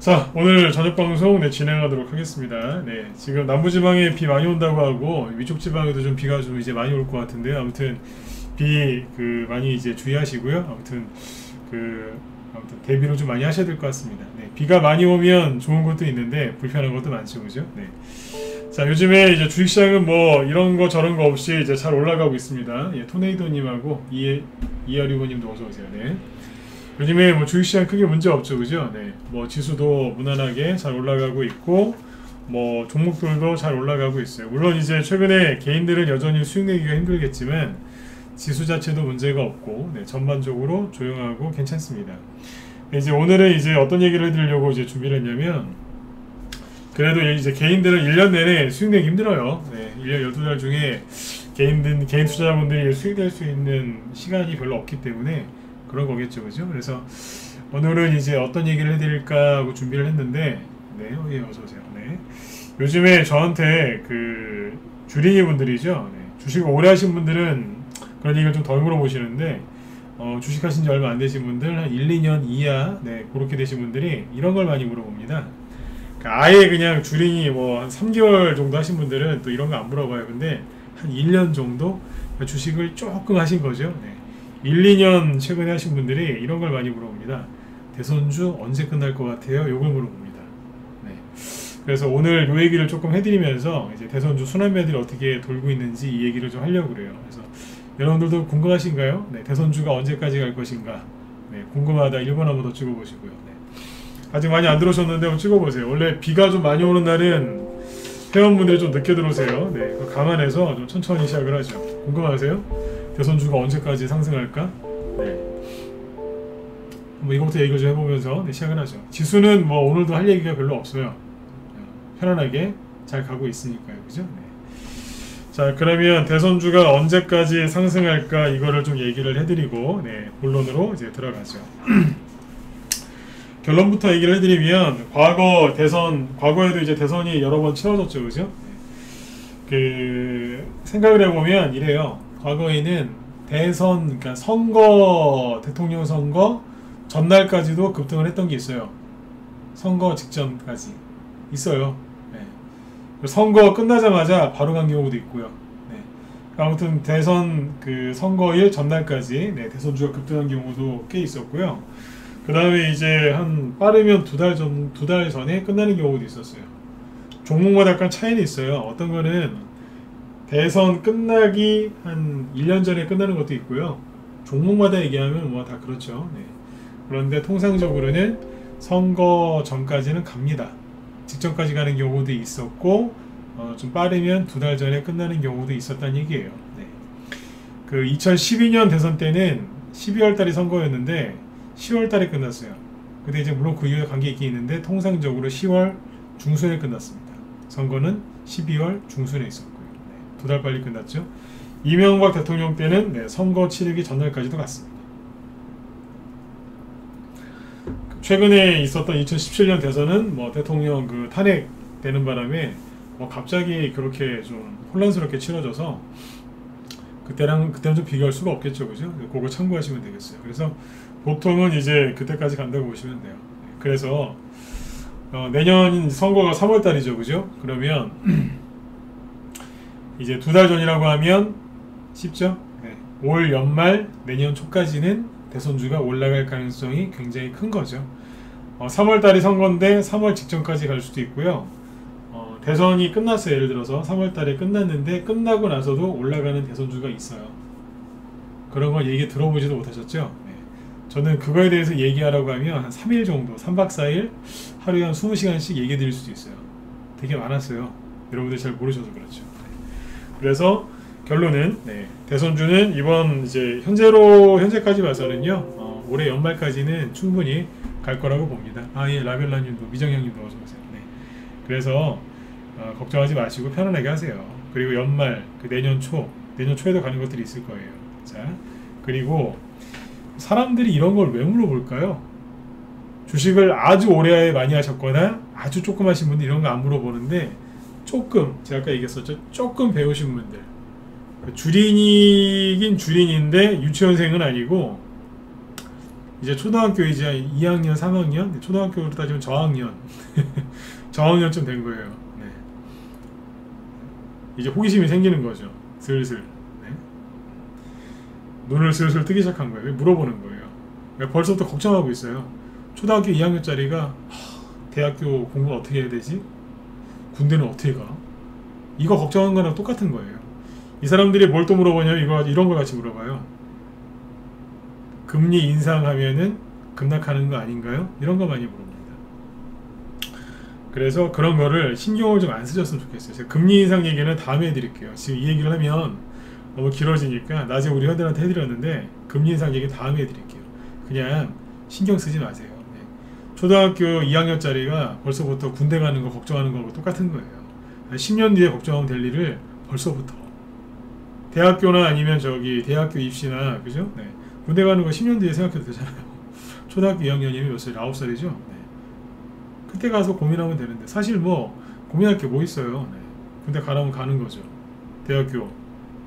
자, 오늘 저녁 방송 진행하도록 하겠습니다. 지금 남부지방에 비 많이 온다고 하고 위쪽 지방에도 좀 비가 좀 이제 많이 올 것 같은데요. 아무튼 비 많이 이제 주의하시고요. 아무튼 대비를 좀 많이 하셔야 될 것 같습니다. 비가 많이 오면 좋은 것도 있는데 불편한 것도 많죠, 그죠? 자, 요즘에 이제 주식시장은 뭐 이런 거 저런 거 없이 이제 잘 올라가고 있습니다. 토네이도님하고 이하류고님도 어서 오세요. 요즘에 뭐 주식시장 크게 문제 없죠, 그죠? 뭐 지수도 무난하게 잘 올라가고 있고, 뭐 종목들도 잘 올라가고 있어요. 물론 이제 최근에 개인들은 여전히 수익 내기가 힘들겠지만 지수 자체도 문제가 없고, 전반적으로 조용하고 괜찮습니다. 이제 오늘은 이제 어떤 얘기를 해드리려고 이제 준비를 했냐면, 그래도 이제 개인들은 1년 내내 수익 내기 힘들어요. 1년 12달 중에 개인 투자자분들이 수익 낼 수 있는 시간이 별로 없기 때문에 그런 거겠죠, 그죠? 그래서 오늘은 이제 어떤 얘기를 해드릴까 하고 준비를 했는데, 어서오세요. 요즘에 저한테 주린이 분들이죠. 주식을 오래 하신 분들은 그런 얘기를 좀 덜 물어보시는데, 주식하신 지 얼마 안 되신 분들, 한 1, 2년 이하, 그렇게 되신 분들이 이런 걸 많이 물어봅니다. 아예 그냥 주린이 뭐 한 3개월 정도 하신 분들은 또 이런 거 안 물어봐요. 근데 한 1년 정도 주식을 조금 하신 거죠. 1, 2년 최근에 하신 분들이 이런 걸 많이 물어봅니다. 대선주 언제 끝날 것 같아요? 요걸 물어봅니다. 그래서 오늘 요 얘기를 조금 해드리면서 이제 대선주 순환매들이 어떻게 돌고 있는지 이 얘기를 좀 하려고 그래요. 그래서 여러분들도 궁금하신가요? 대선주가 언제까지 갈 것인가? 궁금하다 1번 한번 더 찍어보시고요. 아직 많이 안 들어오셨는데 한번 찍어보세요. 원래 비가 좀 많이 오는 날은 회원분들이 좀 늦게 들어오세요. 그거 감안해서 좀 천천히 시작을 하죠. 궁금하세요? 대선주가 언제까지 상승할까? 한번 이거부터 얘기를 좀 해보면서 시작을 하죠. 지수는 뭐 오늘도 할 얘기가 별로 없어요. 편안하게 잘 가고 있으니까요, 그죠? 자, 그러면 대선주가 언제까지 상승할까 이거를 좀 얘기를 해드리고 본론으로 이제 들어가죠. 결론부터 얘기를 해드리면 과거에도 이제 대선이 여러 번 치러졌죠, 그죠? 생각을 해보면 이래요. 과거에는 그러니까 대통령 선거 전날까지도 급등을 했던 게 있어요. 선거 직전까지 있어요. 선거 끝나자마자 바로 간 경우도 있고요. 아무튼 대선 선거일 전날까지 대선주가 급등한 경우도 꽤 있었고요. 그 다음에 이제 빠르면 두 달 전에 끝나는 경우도 있었어요. 종목마다 약간 차이는 있어요. 어떤 거는 대선 끝나기 한 1년 전에 끝나는 것도 있고요. 종목마다 얘기하면 뭐 다 그렇죠. 그런데 통상적으로는 선거 전까지는 갑니다. 직전까지 가는 경우도 있었고, 좀 빠르면 두 달 전에 끝나는 경우도 있었다는 얘기예요. 2012년 대선 때는 12월 달이 선거였는데 10월 달에 끝났어요. 근데 이제 물론 그 이유에 관계 있긴 있는데 통상적으로 10월 중순에 끝났습니다. 선거는 12월 중순에 있었고요. 두 달 빨리 끝났죠. 이명박 대통령 때는 선거 치르기 전날까지도 갔습니다. 최근에 있었던 2017년 대선은 뭐 대통령 탄핵되는 바람에 뭐 갑자기 그렇게 좀 혼란스럽게 치러져서 그때는 좀 비교할 수가 없겠죠, 그죠? 그거 참고하시면 되겠어요. 그래서 보통은 이제 그때까지 간다고 보시면 돼요. 그래서 내년 선거가 3월달이죠, 그죠? 그러면 이제 두 달 전이라고 하면 쉽죠? 올 연말 내년 초까지는 대선주가 올라갈 가능성이 굉장히 큰 거죠. 3월달이 선거인데 3월 직전까지 갈 수도 있고요. 대선이 끝났어요. 예를 들어서 3월달에 끝났는데 끝나고 나서도 올라가는 대선주가 있어요. 그런 거 얘기 들어보지도 못하셨죠? 저는 그거에 대해서 얘기하라고 하면 한 3일 정도, 3박 4일 하루에 한 20시간씩 얘기 드릴 수도 있어요. 되게 많았어요. 여러분들 잘 모르셔서 그렇죠. 그래서 결론은 대선주는 이번 이제 현재까지 봐서는요, 올해 연말까지는 충분히 갈 거라고 봅니다. 라벨라님도 미정형님도 어서 오세요. 그래서 걱정하지 마시고 편안하게 하세요. 그리고 연말 내년 초에도 가는 것들이 있을 거예요. 자, 그리고 사람들이 이런 걸 왜 물어볼까요? 주식을 아주 오래 많이 하셨거나 아주 조금 하신 분들 이런 거 안 물어보는데, 제가 아까 얘기했었죠. 조금 배우신 분들, 주린이긴 주린인데 유치원생은 아니고 이제 초등학교 이제 2학년, 3학년, 초등학교로 따지면 저학년, 저학년쯤 된 거예요. 네. 이제 호기심이 생기는 거죠. 슬슬. 네. 눈을 슬슬 뜨기 시작한 거예요. 물어보는 거예요. 벌써부터 걱정하고 있어요. 초등학교 2학년짜리가 대학교 공부를 어떻게 해야 되지? 군대는 어떻게 가? 이거 걱정한 거랑 똑같은 거예요. 이 사람들이 뭘 또 물어보냐면 이런 걸 같이 물어봐요. 금리 인상하면은 급락하는 거 아닌가요? 이런 거 많이 물어봅니다. 그래서 그런 거를 신경을 좀 안 쓰셨으면 좋겠어요. 제가 금리 인상 얘기는 다음에 해드릴게요. 지금 이 얘기를 하면 너무 길어지니까 나중에 우리 회원들한테 해드렸는데 금리 인상 얘기 다음에 해드릴게요. 그냥 신경 쓰지 마세요. 네. 초등학교 2학년짜리가 벌써부터 군대 가는 거 걱정하는 거하고 똑같은 거예요. 10년 뒤에 걱정하면 될 일을 벌써부터. 대학교나 아니면 대학교 입시나 그죠? 네. 군대 가는 거 10년 뒤에 생각해도 되잖아요. 초등학교 2학년이면 몇 살이 9살이죠? 네. 그때 가서 고민하면 되는데 사실 뭐 고민할 게 뭐 있어요. 네. 군대 가라면 가는 거죠. 대학교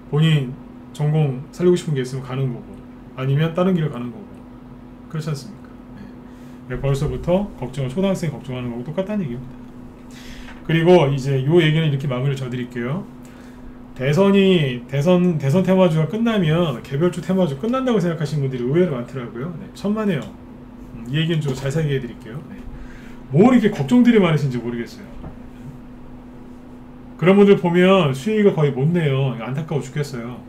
본인 전공 살리고 싶은 게 있으면 가는 거고 아니면 다른 길을 가는 거고 그렇지 않습니까? 네. 벌써부터 초등학생 걱정하는 거고 똑같다는 얘기입니다. 그리고 이제 요 얘기는 이렇게 마무리를 져드릴게요. 대선 테마주가 끝나면 개별주 테마주 끝난다고 생각하시는 분들이 의외로 많더라고요. 네, 천만에요. 이 얘기는 좀 자세하게 해드릴게요. 네. 뭘 이렇게 걱정들이 많으신지 모르겠어요. 그런 분들 보면 수익을 거의 못 내요. 안타까워 죽겠어요.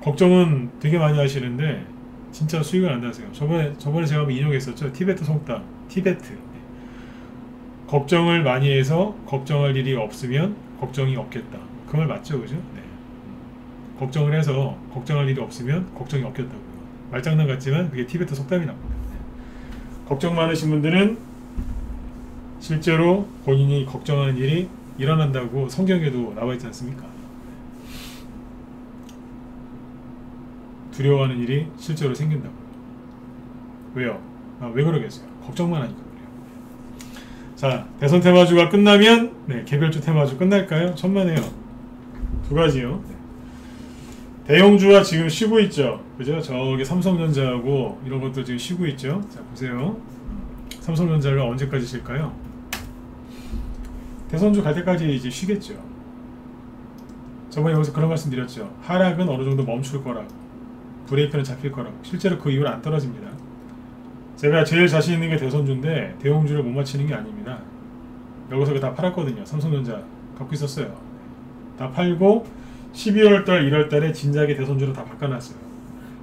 걱정은 되게 많이 하시는데 진짜 수익을 안 나세요. 저번에 제가 한번 인용했었죠. 티베트 송다. 티베트. 네. 걱정을 많이 해서 걱정할 일이 없으면 걱정이 없겠다. 그 말 맞죠, 그죠? 네. 걱정을 해서 걱정할 일이 없으면 걱정이 없겠다고요. 말장난 같지만 그게 티베트 속담이 나옵니다. 네. 걱정 많으신 분들은 실제로 본인이 걱정하는 일이 일어난다고 성경에도 나와 있지 않습니까? 두려워하는 일이 실제로 생긴다고요. 왜요? 왜 그러겠어요? 걱정만 하니까 그래요. 자, 대선 테마주가 끝나면 개별주 테마주 끝날까요? 천만에요. 두 가지요. 대형주가 지금 쉬고 있죠. 그죠? 저기 삼성전자하고 이런 것도 지금 쉬고 있죠. 자, 보세요. 삼성전자를 언제까지 쉴까요? 대선주 갈 때까지 이제 쉬겠죠. 저번에 여기서 그런 말씀 드렸죠. 하락은 어느 정도 멈출 거라고. 브레이크는 잡힐 거라고. 실제로 그 이후로 안 떨어집니다. 제가 제일 자신 있는 게 대선주인데 대형주를 못 맞히는 게 아닙니다. 여기서 다 팔았거든요. 삼성전자 갖고 있었어요. 다 팔고 12월달, 1월달에 진작에 대선주로 다 바꿔놨어요.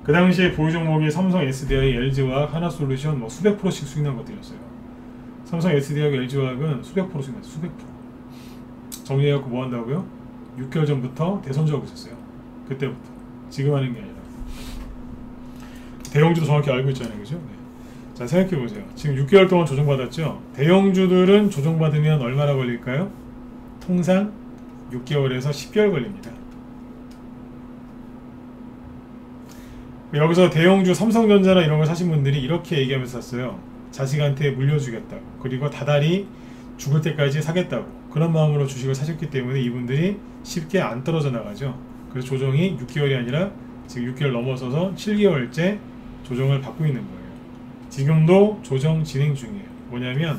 그 당시에 보유 종목이 삼성 SDI, LG화학, 하나솔루션 뭐 수백 프로씩 수익 난 것들이었어요. 삼성 SDI, LG화학은 수백 프로 수익 났어요. 수백 프로. 정리해갖고 뭐 한다고요? 6개월 전부터 대선주 하고 있었어요. 그때부터. 지금 하는 게 아니라. 대형주도 정확히 알고 있잖아요. 그죠? 네. 자, 생각해보세요. 지금 6개월 동안 조정받았죠? 대형주들은 조정받으면 얼마나 걸릴까요? 통상 6개월에서 10개월 걸립니다. 여기서 대형주 삼성전자나 이런 걸 사신 분들이 이렇게 얘기하면서 샀어요. 자식한테 물려주겠다고. 그리고 다달이 죽을 때까지 사겠다고. 그런 마음으로 주식을 사셨기 때문에 이분들이 쉽게 안 떨어져 나가죠. 그래서 조정이 6개월이 아니라 지금 6개월 넘어서서 7개월째 조정을 받고 있는 거예요. 지금도 조정 진행 중이에요. 뭐냐면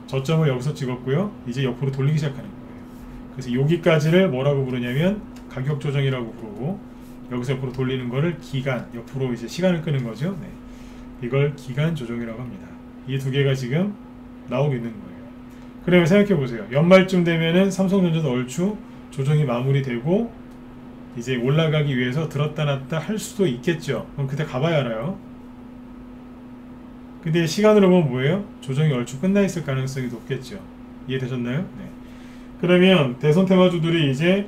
저점을 여기서 찍었고요. 이제 옆으로 돌리기 시작하는 거예요. 그래서 여기까지를 뭐라고 부르냐면 가격 조정이라고 부르고 여기서 옆으로 돌리는 거를 기간, 옆으로 이제 시간을 끄는 거죠. 네. 이걸 기간 조정이라고 합니다. 이 두 개가 지금 나오고 있는 거예요. 그러면 생각해 보세요. 연말쯤 되면은 삼성전자도 얼추 조정이 마무리되고 이제 올라가기 위해서 들었다 놨다 할 수도 있겠죠. 그럼 그때 가봐야 알아요. 근데 시간으로 보면 뭐예요? 조정이 얼추 끝나 있을 가능성이 높겠죠. 이해되셨나요? 네. 그러면 대선 테마주들이 이제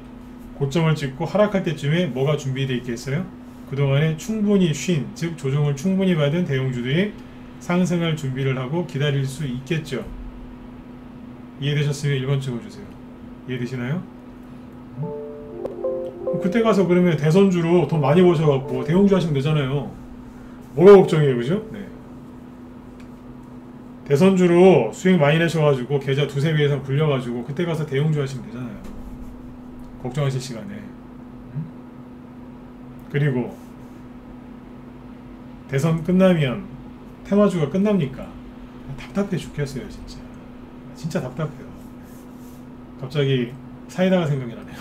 고점을 찍고 하락할 때쯤에 뭐가 준비되어 있겠어요? 그동안에 충분히 쉰, 즉 조정을 충분히 받은 대형주들이 상승할 준비를 하고 기다릴 수 있겠죠. 이해되셨으면 1번 찍어주세요. 이해되시나요? 그때 가서 그러면 대선주로 돈 많이 버셔갖고 대형주 하시면 되잖아요. 뭐가 걱정이에요, 그죠? 네. 대선주로 수익 많이 내셔가지고 계좌 두세 배 이상 굴려가지고 그때 가서 대형주 하시면 되잖아요. 걱정하실 시간에. 그리고 대선 끝나면 테마주가 끝납니까? 답답해 죽겠어요 진짜. 진짜 답답해요. 갑자기 사이다가 생각이 나네요.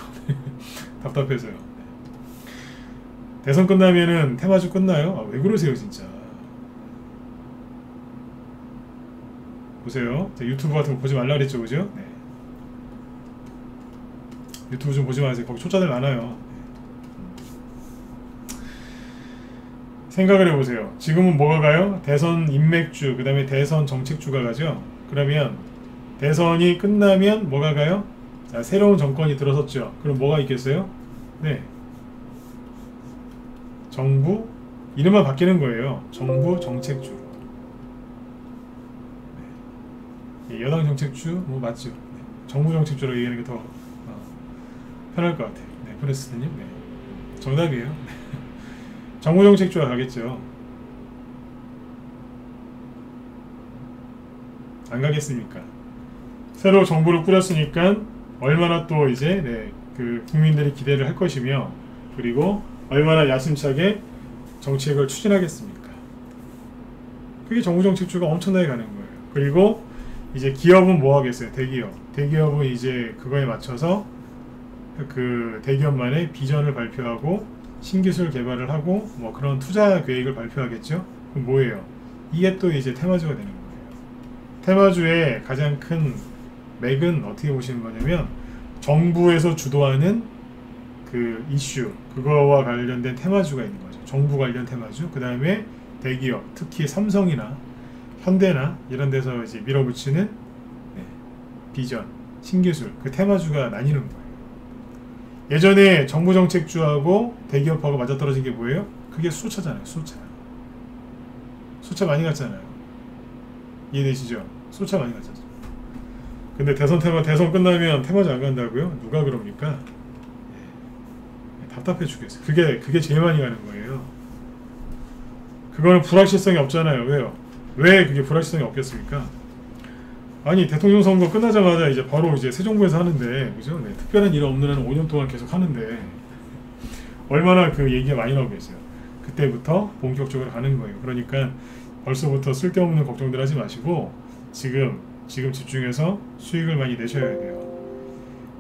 답답해서요. 대선 끝나면은 테마주 끝나요? 아, 왜 그러세요 진짜. 보세요. 유튜브 같은 거 보지 말라 그랬죠, 그죠? 네. 유튜브 좀 보지 마세요. 거기 초짜들 많아요. 생각을 해보세요. 지금은 뭐가 가요? 대선 인맥주, 그 다음에 대선 정책주가 가죠. 그러면 대선이 끝나면 뭐가 가요? 자, 새로운 정권이 들어섰죠. 그럼 뭐가 있겠어요? 네. 정부, 이름만 바뀌는 거예요. 정부 정책주. 네. 여당 정책주, 뭐 맞죠? 네. 정부 정책주로 얘기하는 게 더 편할 것 같아요. 네, 프레스님. 네. 정답이에요. 정부 정책주가 가겠죠. 안 가겠습니까? 새로 정부를 꾸렸으니까 얼마나 또 이제 네, 그 국민들이 기대를 할 것이며, 그리고 얼마나 야심차게 정책을 추진하겠습니까? 그게 정부 정책주가 엄청나게 가는 거예요. 그리고 이제 기업은 뭐 하겠어요? 대기업은 이제 그거에 맞춰서 그 대기업만의 비전을 발표하고 신기술 개발을 하고 뭐 그런 투자 계획을 발표하겠죠. 그럼 뭐예요? 이게 또 이제 테마주가 되는 거예요. 테마주의 가장 큰 맥은 어떻게 보시는 거냐면, 정부에서 주도하는 그 이슈, 그거와 관련된 테마주가 있는 거죠. 정부 관련 테마주, 그 다음에 대기업, 특히 삼성이나 현대나 이런 데서 이제 밀어붙이는 네, 비전, 신기술, 그 테마주가 나뉘는 거예요. 예전에 정부 정책주하고 대기업하고 맞아떨어진 게 뭐예요? 그게 수소차잖아요. 수소차 많이 갔잖아요. 이해되시죠? 수소차 많이 갔잖아요. 근데 대선 끝나면 테마주 안 간다고요? 누가 그럽니까? 답답해 죽겠어요. 그게 제일 많이 가는 거예요. 그거는 불확실성이 없잖아요. 왜요? 왜 그게 불확실성이 없겠습니까? 아니, 대통령 선거 끝나자마자 이제 바로 이제 새 정부에서 하는데, 그죠? 네, 특별한 일 없는 한 5년 동안 계속 하는데 얼마나 그 얘기가 많이 나오겠어요. 그때부터 본격적으로 가는 거예요. 그러니까 벌써부터 쓸데없는 걱정들 하지 마시고 지금 집중해서 수익을 많이 내셔야 돼요.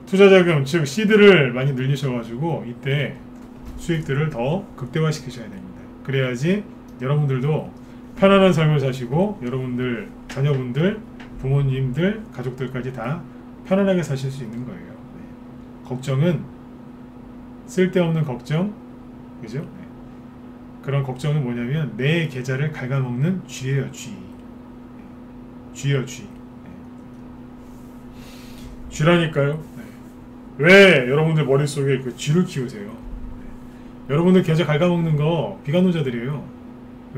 투자자금, 즉 시드를 많이 늘리셔가지고 이때 수익들을 더 극대화시키셔야 됩니다. 그래야지 여러분들도 편안한 삶을 사시고 여러분들 자녀분들, 부모님들, 가족들까지 다 편안하게 사실 수 있는 거예요. 네. 걱정은 쓸데없는 걱정, 그죠? 네. 그런 걱정은 뭐냐면 내 계좌를 갉아먹는 쥐예요, 쥐. 네. 쥐요, 쥐. 네. 쥐라니까요. 네. 왜 여러분들 머릿속에 그 쥐를 키우세요? 네. 여러분들 계좌 갉아먹는 거 비관론자들이에요.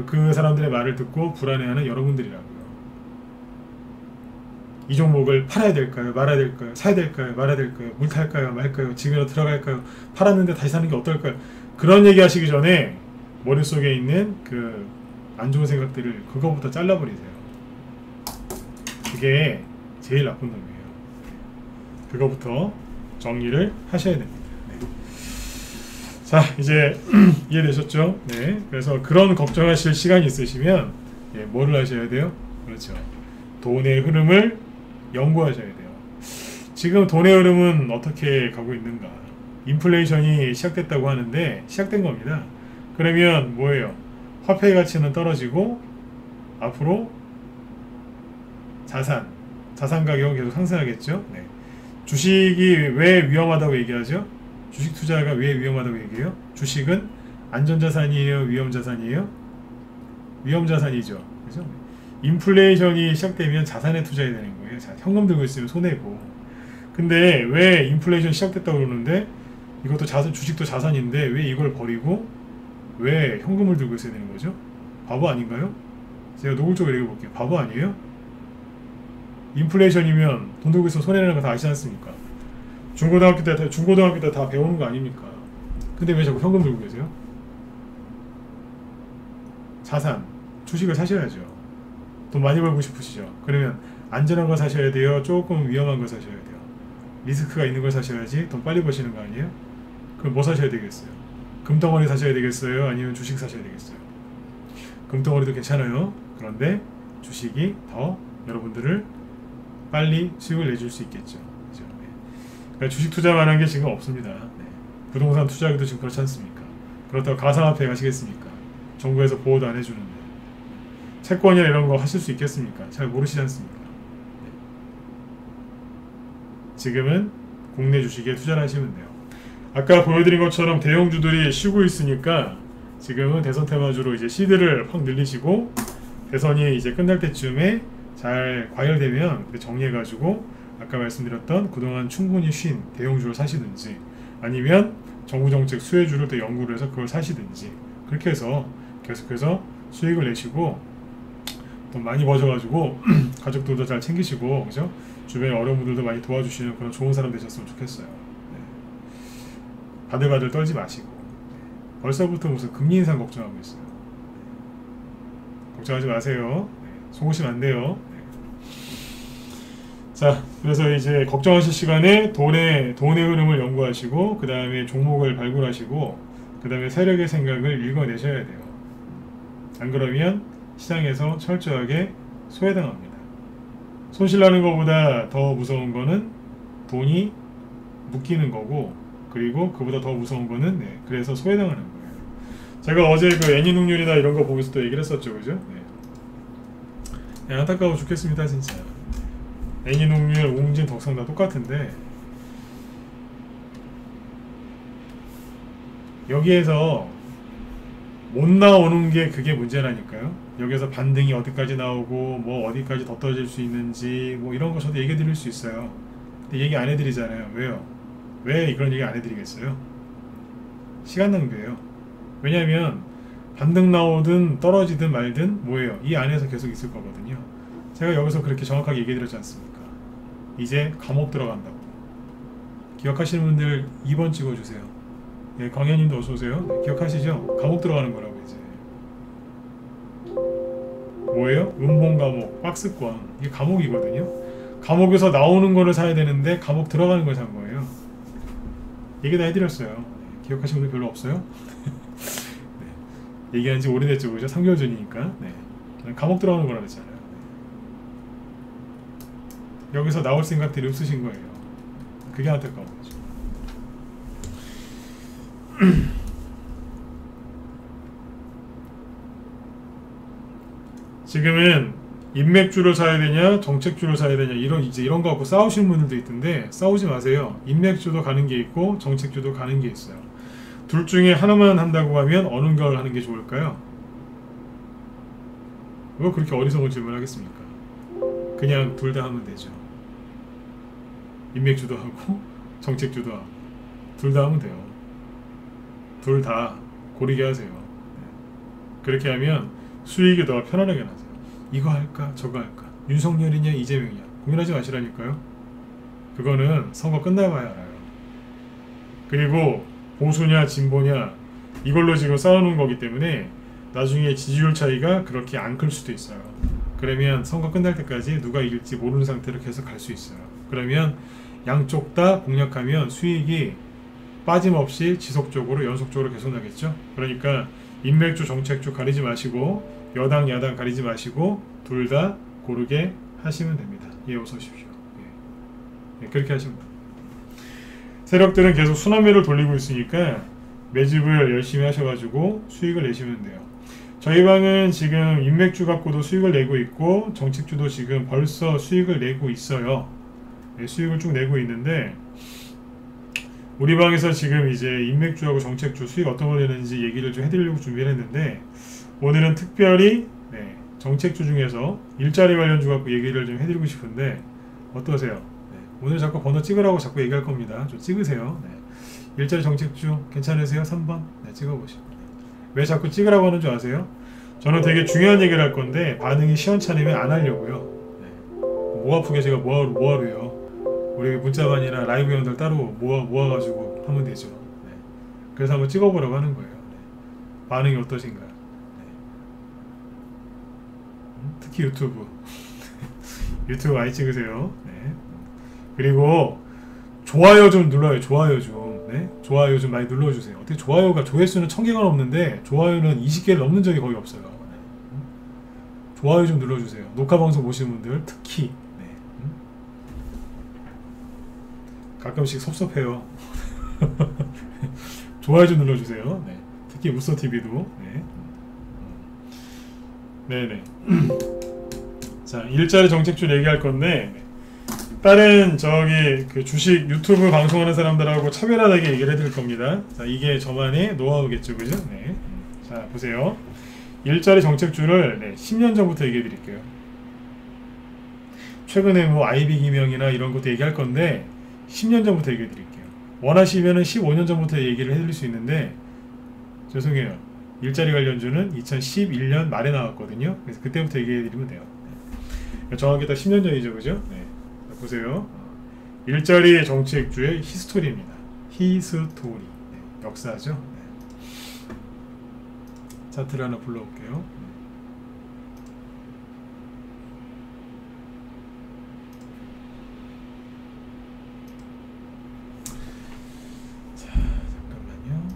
그 사람들의 말을 듣고 불안해하는 여러분들이라고요. 이 종목을 팔아야 될까요? 말아야 될까요? 사야 될까요? 말아야 될까요? 물 탈까요? 말까요? 지금이라도 들어갈까요? 팔았는데 다시 사는 게 어떨까요? 그런 얘기 하시기 전에 머릿속에 있는 그 안 좋은 생각들을 그거부터 잘라버리세요. 그게 제일 나쁜 놈이에요. 그거부터 정리를 하셔야 됩니다. 네. 자, 이제 이해되셨죠? 네. 그래서 그런 걱정하실 시간이 있으시면 뭐를 하셔야 돼요? 그렇죠. 돈의 흐름을 연구하셔야 돼요. 지금 돈의 흐름은 어떻게 가고 있는가? 인플레이션이 시작됐다고 하는데 시작된 겁니다. 그러면 뭐예요? 화폐 가치는 떨어지고 앞으로 자산 가격은 계속 상승하겠죠. 네. 주식이 왜 위험하다고 얘기하죠? 주식 투자가 왜 위험하다고 얘기해요? 주식은 안전자산이에요? 위험자산이에요? 위험자산이죠. 그죠? 인플레이션이 시작되면 자산에 투자해야 되는 거예요. 자, 현금 들고 있으면 손해고. 근데 왜 인플레이션 시작됐다고 그러는데 이것도 주식도 자산인데 왜 이걸 버리고 왜 현금을 들고 있어야 되는 거죠? 바보 아닌가요? 제가 노골적으로 얘기해 볼게요. 바보 아니에요? 인플레이션이면 돈 들고 있으면 손해라는 거 다 아시지 않습니까? 중고등학교 때 다 배우는 거 아닙니까? 근데 왜 자꾸 현금 들고 계세요? 자산, 주식을 사셔야죠. 돈 많이 벌고 싶으시죠? 그러면 안전한 거 사셔야 돼요? 조금 위험한 거 사셔야 돼요? 리스크가 있는 걸 사셔야지 돈 빨리 버시는 거 아니에요? 그럼 뭐 사셔야 되겠어요? 금덩어리 사셔야 되겠어요? 아니면 주식 사셔야 되겠어요? 금덩어리도 괜찮아요. 그런데 주식이 더 여러분들을 빨리 수익을 내줄 수 있겠죠. 그죠? 네. 그러니까 주식 투자만 한 게 지금 없습니다. 네. 부동산 투자하기도 지금 그렇지 않습니까? 그렇다고 가상화폐에 가시겠습니까? 정부에서 보호도 안 해주는데. 채권이나 이런 거 하실 수 있겠습니까? 잘 모르시지 않습니까? 네. 지금은 국내 주식에 투자를 하시면 돼요. 아까 보여드린 것처럼 대형주들이 쉬고 있으니까 지금은 대선 테마주로 이제 시드를 확 늘리시고, 대선이 이제 끝날 때쯤에 잘 과열되면 정리해가지고 아까 말씀드렸던 그동안 충분히 쉰 대형주를 사시든지, 아니면 정부 정책 수혜주를 또 연구를 해서 그걸 사시든지, 그렇게 해서 계속해서 수익을 내시고 돈 많이 버셔가지고 가족들도 잘 챙기시고, 그죠? 주변에 어려운 분들도 많이 도와주시는 그런 좋은 사람 되셨으면 좋겠어요. 네. 바들바들 떨지 마시고. 네. 벌써부터 무슨 금리 인상 걱정하고 있어요. 네. 걱정하지 마세요. 네. 속으시면 안 돼요. 네. 자, 그래서 이제 걱정하실 시간에 돈의 흐름을 연구하시고, 그 다음에 종목을 발굴하시고, 그 다음에 세력의 생각을 읽어내셔야 돼요. 안 그러면 시장에서 철저하게 소외당합니다. 손실나는 것보다 더 무서운 거는 돈이 묶이는 거고, 그리고 그보다 더 무서운 거는 그래서 소외당하는 거예요. 제가 어제 그 애니눅률이나 이런 거 보면서 또 얘기를 했었죠, 그죠? 안타까워 죽겠습니다, 진짜. 애니눅률, 웅진, 덕상 다 똑같은데 여기에서 못 나오는 게 그게 문제라니까요. 여기서 반등이 어디까지 나오고 뭐 어디까지 더 떨어질 수 있는지 뭐 이런 거 저도 얘기해 드릴 수 있어요. 근데 얘기 안 해드리잖아요. 왜요? 왜 그런 얘기 안 해드리겠어요? 시간 낭비예요. 왜냐하면 반등 나오든 떨어지든 말든 뭐예요? 이 안에서 계속 있을 거거든요. 제가 여기서 그렇게 정확하게 얘기해 드렸지 않습니까? 이제 감옥 들어간다고. 기억하시는 분들 2번 찍어주세요. 예, 광현님도 어서오세요. 네, 기억하시죠? 감옥 들어가는 거라고 이제. 뭐예요? 음봉 감옥, 박스권. 이게 감옥이거든요. 감옥에서 나오는 거를 사야 되는데 감옥 들어가는 걸 산 거예요. 얘기 다 해드렸어요. 네, 기억하시는 분들 별로 없어요? 네, 얘기한 지 오래됐죠, 그죠? 3개월 전이니까. 네, 감옥 들어가는 거라 그랬잖아요. 네. 여기서 나올 생각들이 없으신 거예요. 그게 안타까운 거죠. 지금은 인맥주를 사야 되냐 정책주를 사야 되냐 이런 거 갖고 싸우시는 분들도 있던데, 싸우지 마세요. 인맥주도 가는 게 있고 정책주도 가는 게 있어요. 둘 중에 하나만 한다고 하면 어느 걸 하는 게 좋을까요? 왜 그렇게 어리석은 질문을 하겠습니까? 그냥 둘 다 하면 되죠. 인맥주도 하고 정책주도 하고 둘 다 하면 돼요. 둘 다 고르게 하세요. 그렇게 하면 수익이 더 편안하게 나세요. 이거 할까 저거 할까, 윤석열이냐 이재명이냐 고민하지 마시라니까요. 그거는 선거 끝나봐야 알아요. 그리고 보수냐 진보냐 이걸로 지금 싸우는 거기 때문에 나중에 지지율 차이가 그렇게 안 클 수도 있어요. 그러면 선거 끝날 때까지 누가 이길지 모르는 상태로 계속 갈 수 있어요. 그러면 양쪽 다 공략하면 수익이 빠짐없이 지속적으로 연속적으로 계속 나겠죠. 그러니까 인맥주 정책주 가리지 마시고 여당 야당 가리지 마시고 둘 다 고르게 하시면 됩니다. 예, 어서 오십시오. 예, 그렇게 하시면 됩니다. 세력들은 계속 순환매를 돌리고 있으니까 매집을 열심히 하셔가지고 수익을 내시면 돼요. 저희 방은 지금 인맥주 갖고도 수익을 내고 있고 정책주도 지금 벌써 수익을 내고 있어요. 네, 수익을 쭉 내고 있는데 우리 방에서 지금 이제 인맥주하고 정책주 수익 어떤 걸 내는지 얘기를 좀 해드리려고 준비를 했는데, 오늘은 특별히 정책주 중에서 일자리 관련주 갖고 얘기를 좀 해드리고 싶은데 어떠세요? 네, 오늘 자꾸 번호 찍으라고 자꾸 얘기할 겁니다. 좀 찍으세요. 네. 일자리 정책주 괜찮으세요? 3번 찍어보시고. 왜 자꾸 찍으라고 하는 줄 아세요? 저는 되게 중요한 얘기를 할 건데 반응이 시원찮으면 안 하려고요. 네. 목 아프게 제가 뭐하러요? 우리 문자반이나 라이브 회원들 따로 모아가지고 하면 되죠. 네. 그래서 한번 찍어보라고 하는 거예요. 네. 반응이 어떠신가요? 네. 특히 유튜브 유튜브 많이 찍으세요. 네. 그리고 좋아요 좀 눌러요. 좋아요 좀. 네? 좋아요 좀 많이 눌러주세요. 어떻게 좋아요가 조회수는 1000개가 넘는데 좋아요는 20개를 넘는 적이 거의 없어요. 네. 좋아요 좀 눌러주세요. 녹화 방송 보시는 분들 특히. 네. 가끔씩 섭섭해요. 좋아요 좀 눌러주세요. 네. 특히 우서TV도. 네. 네네. 자, 일자리 정책줄 얘기할 건데, 다른 저기 그 주식 유튜브 방송하는 사람들하고 차별화되게 얘기를 해드릴 겁니다. 자, 이게 저만의 노하우겠죠, 그죠? 네. 자, 보세요. 일자리 정책줄을 10년 전부터 얘기해 드릴게요. 최근에 뭐 아이비 기명이나 이런 것도 얘기할 건데 10년 전부터 얘기해 드릴게요. 원하시면은 15년 전부터 얘기를 해드릴 수 있는데 죄송해요. 일자리 관련주는 2011년 말에 나왔거든요. 그래서 그때부터 얘기해 드리면 돼요. 정확히 딱 10년 전이죠, 그죠? 네. 자, 보세요. 일자리 정책주의 히스토리입니다. 히스토리. 네. 역사죠. 네. 차트를 하나 불러올게요. 자, 잠깐만요.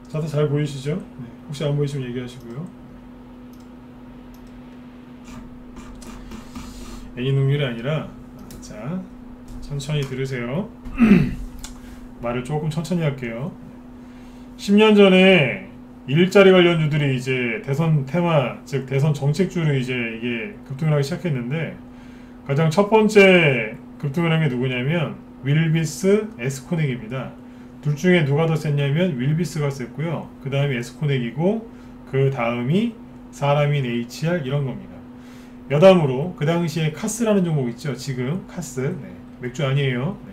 차트 잘 보이시죠? 네. 혹시 안 보이시면 얘기하시고요. 애니 능률이 아니라 자 천천히 들으세요. 말을 조금 천천히 할게요. 10년 전에 일자리 관련주들이 이제 대선 테마 즉 대선 정책주를 이제 이게 급등을 하기 시작했는데 가장 첫 번째 급등을 한 게 누구냐면 윌비스 에스코넥입니다. 둘 중에 누가 더 셌냐면 윌비스가 셌고요. 그 다음이 에스코넥이고 그 다음이 사라민 HR 이런 겁니다. 여담으로 그 당시에 카스라는 종목 있죠. 지금 카스 네. 맥주 아니에요. 네.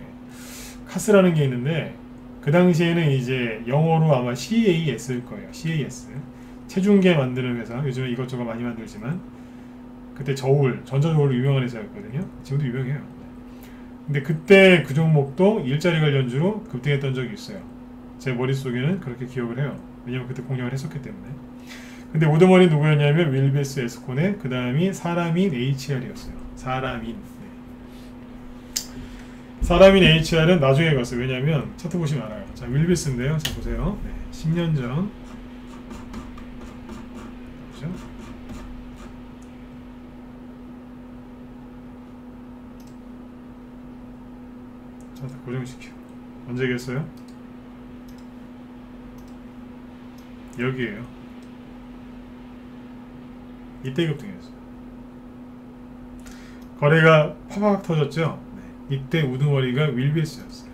카스라는 게 있는데 그 당시에는 이제 영어로 아마 CAS일 거예요. CAS 체중계 만드는 회사. 요즘에 이것저것 많이 만들지만 그때 저울 전자저울로 유명한 회사였거든요. 지금도 유명해요. 근데 그때 그 종목도 일자리 관련주로 급등했던 적이 있어요. 제 머릿속에는 그렇게 기억을 해요. 왜냐면 그때 공략을 했었기 때문에. 근데 우드머니 누구였냐면 윌비스 에스코네 그 다음이 사라민 HR이었어요. 사라민. 네. 사라민 HR은 나중에 갔어요. 왜냐면 차트 보시면 알아요. 자, 윌비스인데요. 자, 보세요. 네. 10년 전. 그렇죠? 차트 고정시켜. 언제겠어요? 여기에요. 이때 급등했어요. 거래가 파박 터졌죠. 네. 이때 우두머리가 윌비스였어요.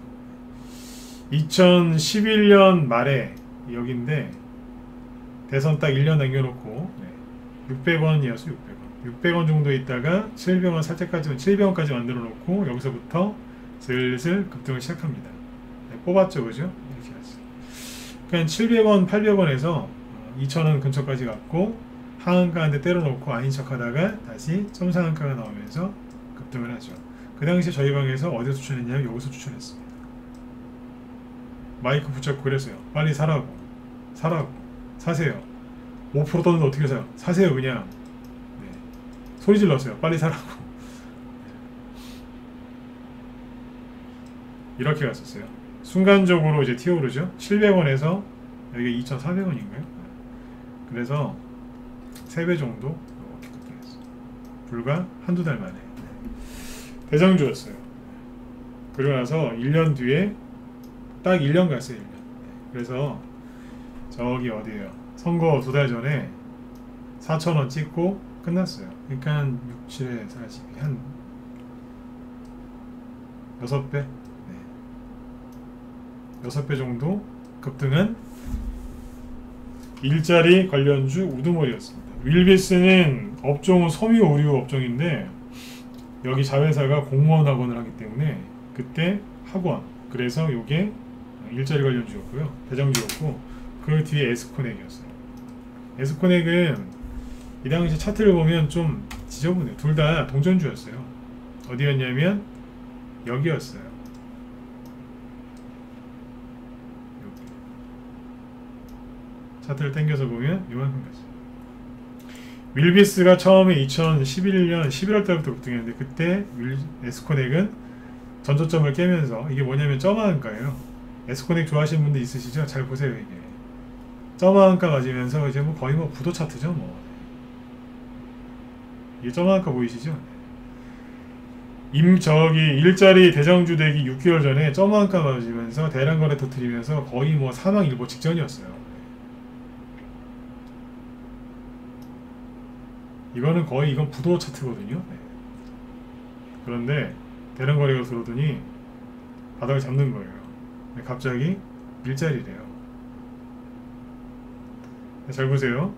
2011년 말에 여기인데 대선 딱 1년 남겨놓고 600원이었어요. 600원. 600원 정도 있다가 700원 살짝까지 700원까지 만들어 놓고 여기서부터 슬슬 급등을 시작합니다. 네, 뽑았죠, 그죠? 이렇게 했어요. 그냥 700원, 800원에서 2,000원 근처까지 갔고 하한가한테 때려놓고 아닌 척하다가 다시 점상한가가 나오면서 급등을 하죠. 그 당시에 저희 방에서 어디서 추천했냐면 여기서 추천했습니다. 마이크 붙잡고 그랬어요. 빨리 사라고 사세요. 5% 떴는데 어떻게 사요? 사세요 그냥. 네. 소리 질렀어요. 빨리 사라고. 이렇게 갔었어요. 순간적으로 이제 튀어오르죠. 700원에서 여기 2,400원인가요? 그래서 3배 정도 이렇게 급등했어요. 불과 한두 달 만에. 대장주였어요. 그러고 나서 1년 뒤에 딱 1년 갔어요. 1년. 그래서 저기 어디에요? 선거 2달 전에 4,000원 찍고 끝났어요. 그러니까 한 6, 7에 40, 한 6배? 네. 6배 정도 급등한 일자리 관련주 우두머리였습니다. 윌비스는 업종은 섬유 의류 업종인데 여기 자회사가 공무원 학원을 하기 때문에 그때 학원 그래서 이게 일자리 관련주였고요. 대장주였고 그 뒤에 에스코넥이었어요. 에스코넥은 이 당시 차트를 보면 좀 지저분해요. 둘 다 동전주였어요. 어디였냐면 여기였어요. 여기. 차트를 당겨서 보면 이만큼 갔어요. 윌비스가 처음에 2011년 11월 달부터 급등했는데 그때 에스코넥은 전저점을 깨면서 이게 뭐냐면 점화한가예요. 에스코넥 좋아하시는 분들 있으시죠? 잘 보세요. 이게 점화한가 맞으면서 이제 뭐 거의 뭐 부도 차트죠. 뭐 이게 점화한가 보이시죠? 저기 일자리 대장주 되기 6개월 전에 점화한가 맞으면서 대량 거래 터뜨리면서 거의 뭐 사망일보 직전이었어요. 이거는 거의 이건 부도 차트거든요. 네. 그런데 대량 거래가 들어오더니 바닥을 잡는 거예요. 갑자기 일자리래요. 잘 보세요.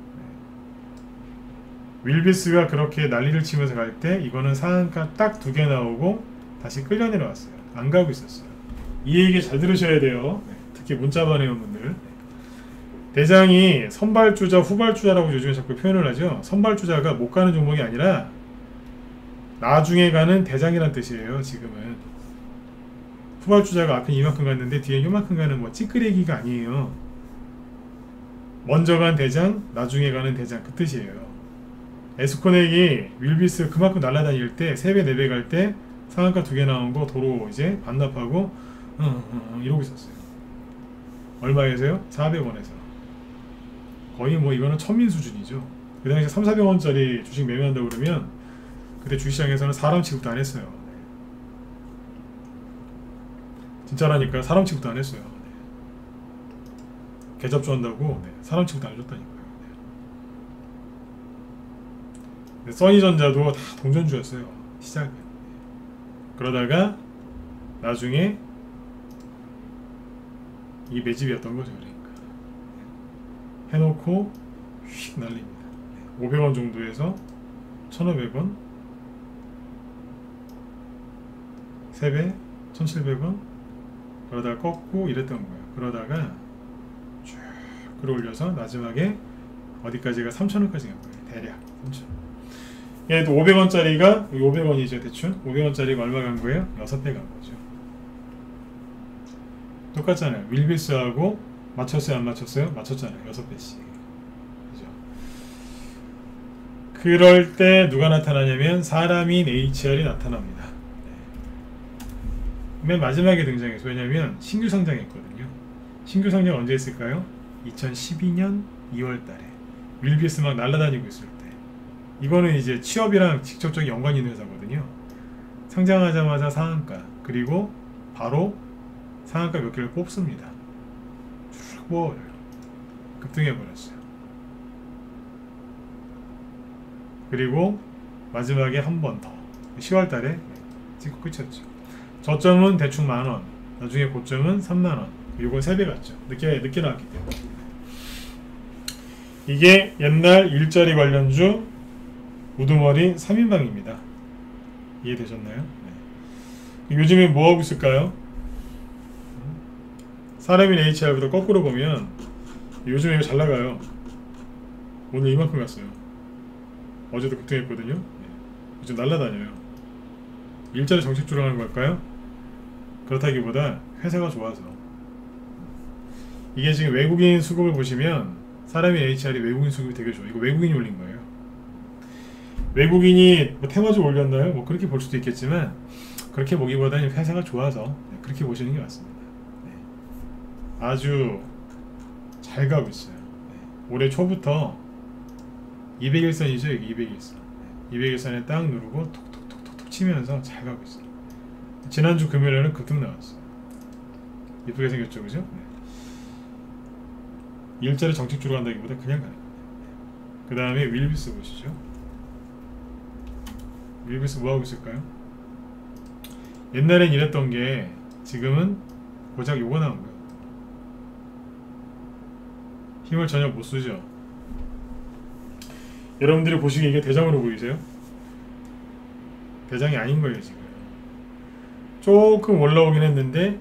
윌비스가 그렇게 난리를 치면서 갈 때 이거는 상한가 딱 2개 나오고 다시 끌려 내려왔어요. 안 가고 있었어요. 이 얘기 잘 들으셔야 돼요. 특히 문자 보내는 분들. 대장이 선발주자, 후발주자라고 요즘에 자꾸 표현을 하죠. 선발주자가 못 가는 종목이 아니라 나중에 가는 대장이란 뜻이에요. 지금은 후발주자가 앞에 이만큼 갔는데 뒤에 이만큼 가는 뭐 찌끄레기가 아니에요. 먼저 간 대장, 나중에 가는 대장, 그 뜻이에요. 에스코넥이 윌비스 그만큼 날아다닐 때 3배, 4배 갈 때 상한가 2개 나온 거 도로 이제 반납하고 이러고 있었어요. 얼마에서요? 400원에서. 거의 뭐 이거는 천민 수준이죠. 그 당시 3,400원짜리 주식 매매한다고 그러면 그때 주식시장에서는 사람 취급도 안 했어요. 진짜라니까 사람 취급도 안 했어요. 개잡주한다고 사람 취급도 안 해줬다니까요. 써니전자도 다 동전주였어요. 시작은. 그러다가 나중에 이 매집이었던 거죠. 그러니까 해놓고 휙 날립니다. 500원 정도에서 1,500원 3배 1,700원 그러다가 꺾고 이랬던 거예요. 그러다가 쭉 끌어올려서 마지막에 어디까지가 3,000원까지 간 거예요. 대략 3,000원. 얘 또 500원짜리가 500원이죠. 대충 500원짜리가 얼마 간 거예요? 6배 간 거죠. 똑같잖아요. 윌비스하고 맞췄어요? 안 맞췄어요? 맞췄잖아요. 6배씩. 그죠? 그럴 때 누가 나타나냐면 사람인 HR이 나타납니다. 맨 마지막에 등장해서 왜냐면 신규 상장했거든요. 신규 상장 언제 했을까요? 2012년 2월달에 윌비스 막 날아다니고 있을 때. 이거는 이제 취업이랑 직접적인 연관이 있는 회사거든요. 상장하자마자 상한가 그리고 바로 상한가 몇 개를 뽑습니다. 쭉 뽑아버려요. 급등해버렸어요. 그리고 마지막에 한 번 더 10월달에 찍고 끝이었죠. 저점은 대충 만원, 나중에 고점은 3만원. 요건 3배 갔죠. 늦게 나왔기 때문에. 이게 옛날 일자리 관련주 우두머리 3인방입니다. 이해되셨나요? 네. 요즘에 뭐하고 있을까요? 사람인 HR보다 거꾸로 보면 요즘에 이거 잘 나가요. 오늘 이만큼 갔어요. 어제도 급등했거든요. 네. 요즘 날라다녀요. 일자리 정책 주랑하는 걸까요? 그렇다기보다 회사가 좋아서. 이게 지금 외국인 수급을 보시면 사람인 HR이 외국인 수급이 되게 좋아요. 이거 외국인이 올린 거예요. 외국인이 뭐 테마주 올렸나요? 뭐 그렇게 볼 수도 있겠지만 그렇게 보기보다는 회사가 좋아서 그렇게 보시는 게 맞습니다. 네. 아주 잘 가고 있어요. 네. 올해 초부터 201선이죠. 여기 201선. 201선에 딱 누르고 톡톡톡톡 치면서 잘 가고 있어요. 지난주 금요일에는 급등 나왔어요. 이쁘게 생겼죠, 그죠? 네. 일자리 정책주로 간다기보다 그냥 가는 거예요. 그 다음에 윌비스 보시죠. 윌비스 뭐하고 있을까요? 옛날엔 이랬던 게 지금은 고작 요거 나온 거예요. 힘을 전혀 못 쓰죠. 여러분들이 보시기에 이게 대장으로 보이세요? 대장이 아닌 거예요. 지금 조금 올라오긴 했는데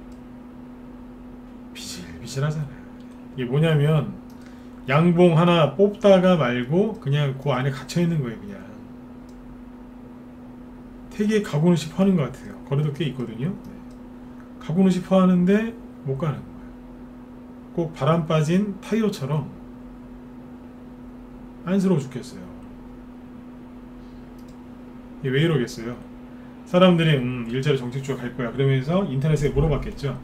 비실비실하잖아요. 이게 뭐냐면 양봉 하나 뽑다가 말고 그냥 그 안에 갇혀있는 거예요. 그냥 되게 가고는 싶어 하는 것 같아요. 거래도 꽤 있거든요. 네. 가고는 싶어 하는데 못 가는 거예요. 꼭 바람 빠진 타이어처럼 안쓰러워 죽겠어요. 이게 왜 이러겠어요? 사람들이 일자리 정책주가 갈 거야 그러면서 인터넷에 물어봤겠죠.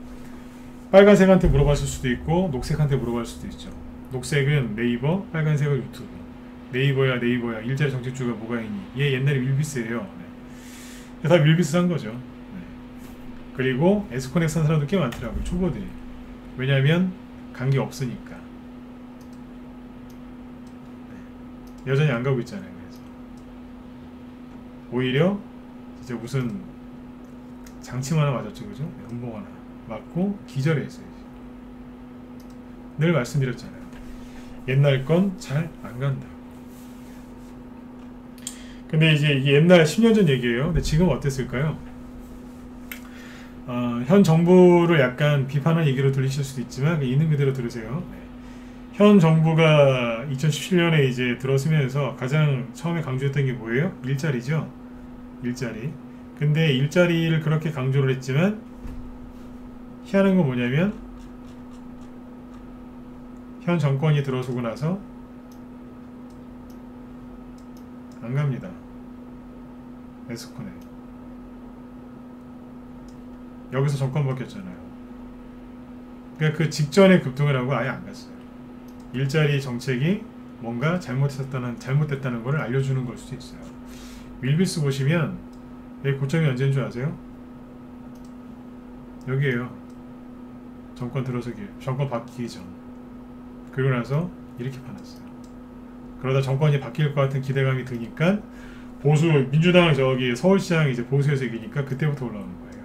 빨간색한테 물어봤을 수도 있고 녹색한테 물어봤을 수도 있죠. 녹색은 네이버, 빨간색은 유튜브. 네이버야 일자리 정책주가 뭐가 있니? 얘 옛날에 윌비스예요. 네. 다 윌비스 산 거죠. 네. 그리고 에스코넥 산 사람도 꽤 많더라고요. 초보들이. 왜냐하면 관계 없으니까. 네. 여전히 안 가고 있잖아요. 그래서 오히려 이제 무슨 장침 하나 맞았죠, 그죠? 연봉 하나 맞고 기절했어요. 늘 말씀드렸잖아요. 옛날 건 잘 안 간다. 근데 이제 이게 옛날 10년 전 얘기예요. 근데 지금 어땠을까요? 현 정부를 약간 비판하는 얘기로 들리실 수도 있지만 있는 그대로 들으세요. 네. 현 정부가 2017년에 이제 들어서면서 가장 처음에 강조했던 게 뭐예요? 일자리죠. 일자리. 근데 일자리를 그렇게 강조를 했지만 희한한 건 뭐냐면 현 정권이 들어서고 나서 안 갑니다. 에스코네. 여기서 정권 바뀌었잖아요. 그러니까 그 직전에 급등을 하고 아예 안 갔어요. 일자리 정책이 뭔가 잘못됐다는 걸 알려주는 걸 수도 있어요. 윌비스 보시면 여기 고점이 언제인 줄 아세요? 여기에요. 정권 바뀌기 전. 그러고 나서 이렇게 파놨어요. 그러다 정권이 바뀔 것 같은 기대감이 드니까 민주당 저기 서울시장 이제 보수에서 이기니까 그때부터 올라오는 거예요.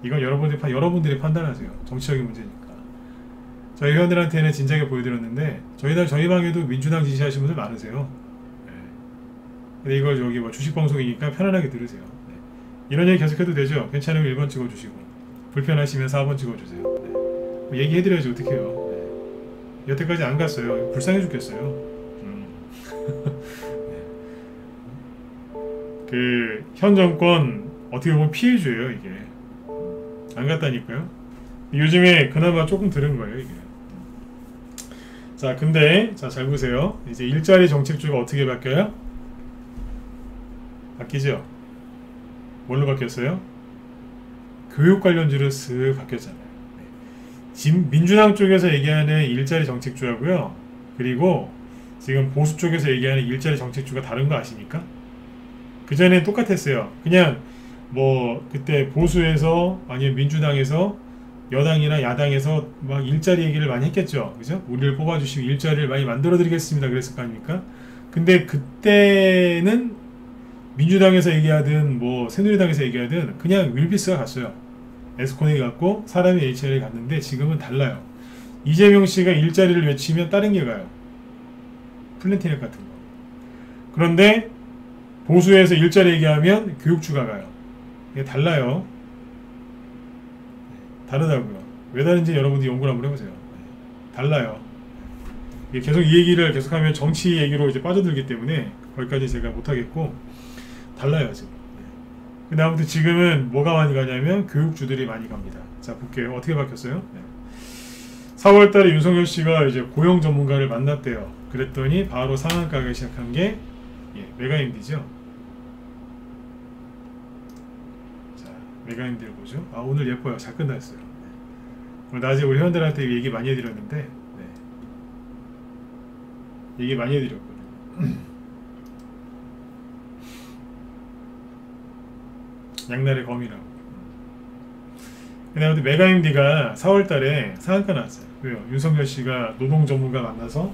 이건 여러분들이 판단하세요. 정치적인 문제니까. 저희 회원들한테는 진작에 보여드렸는데 저희 방에도 민주당 지지하시는 분들 많으세요. 네. 근데 이걸 여기 주식 방송이니까 편안하게 들으세요. 네. 이런 얘기 계속해도 되죠. 괜찮으면 1번 찍어주시고 불편하시면 4번 찍어주세요. 네. 뭐 얘기해드려야지 어떡해요. 네. 여태까지 안 갔어요. 불쌍해 죽겠어요. 그 현 정권 어떻게 보면 피해줘요. 이게 안 갔다니까요. 요즘에 그나마 조금 들은 거예요. 이게. 자, 근데 잘 보세요. 이제 일자리 정책주가 어떻게 바뀌어요? 바뀌죠. 뭘로 바뀌었어요? 교육 관련주로 쓱 바뀌었잖아요. 민주당 쪽에서 얘기하는 일자리 정책주하고요. 그리고 지금 보수 쪽에서 얘기하는 일자리 정책주가 다른 거 아십니까? 그 전에 똑같았어요. 그냥 뭐 그때 보수에서 아니면 민주당에서 여당이나 야당에서 막 일자리 얘기를 많이 했겠죠. 그죠? 우리를 뽑아주시면 일자리를 많이 만들어 드리겠습니다. 그랬을 거 아닙니까? 근데 그때는 민주당에서 얘기하든 뭐 새누리당에서 얘기하든 그냥 윌비스가 갔어요. 에스코넥이 갔고 사람이 HR이 갔는데 지금은 달라요. 이재명 씨가 일자리를 외치면 다른 게 가요. 플랜티넷 같은 거. 그런데 보수에서 일자리 얘기하면 교육주가 가요. 이게 달라요. 다르다고요. 왜 다른지 여러분들이 연구를 한번 해보세요. 달라요. 이게 계속 이 얘기를 계속하면 정치 얘기로 이제 빠져들기 때문에 거기까지 제가 못하겠고 달라요 지금. 근데 아무튼 지금은 뭐가 많이 가냐면 교육주들이 많이 갑니다. 자 볼게요. 어떻게 바뀌었어요? 4월달에 윤석열 씨가 이제 고용 전문가를 만났대요. 그랬더니 바로 상한가 가기 시작한 게 메가임디죠. 자, 메가임디를 보죠. 아 오늘 예뻐요. 잘 끝났어요. 낮에 우리 회원들한테 얘기 많이 해드렸는데 얘기 많이 해드렸거든요. 양날의 검이라고. 근데 아무튼 메가임디가 4월달에 상한가 나왔어요. 왜요? 윤석열 씨가 노동 전문가 만나서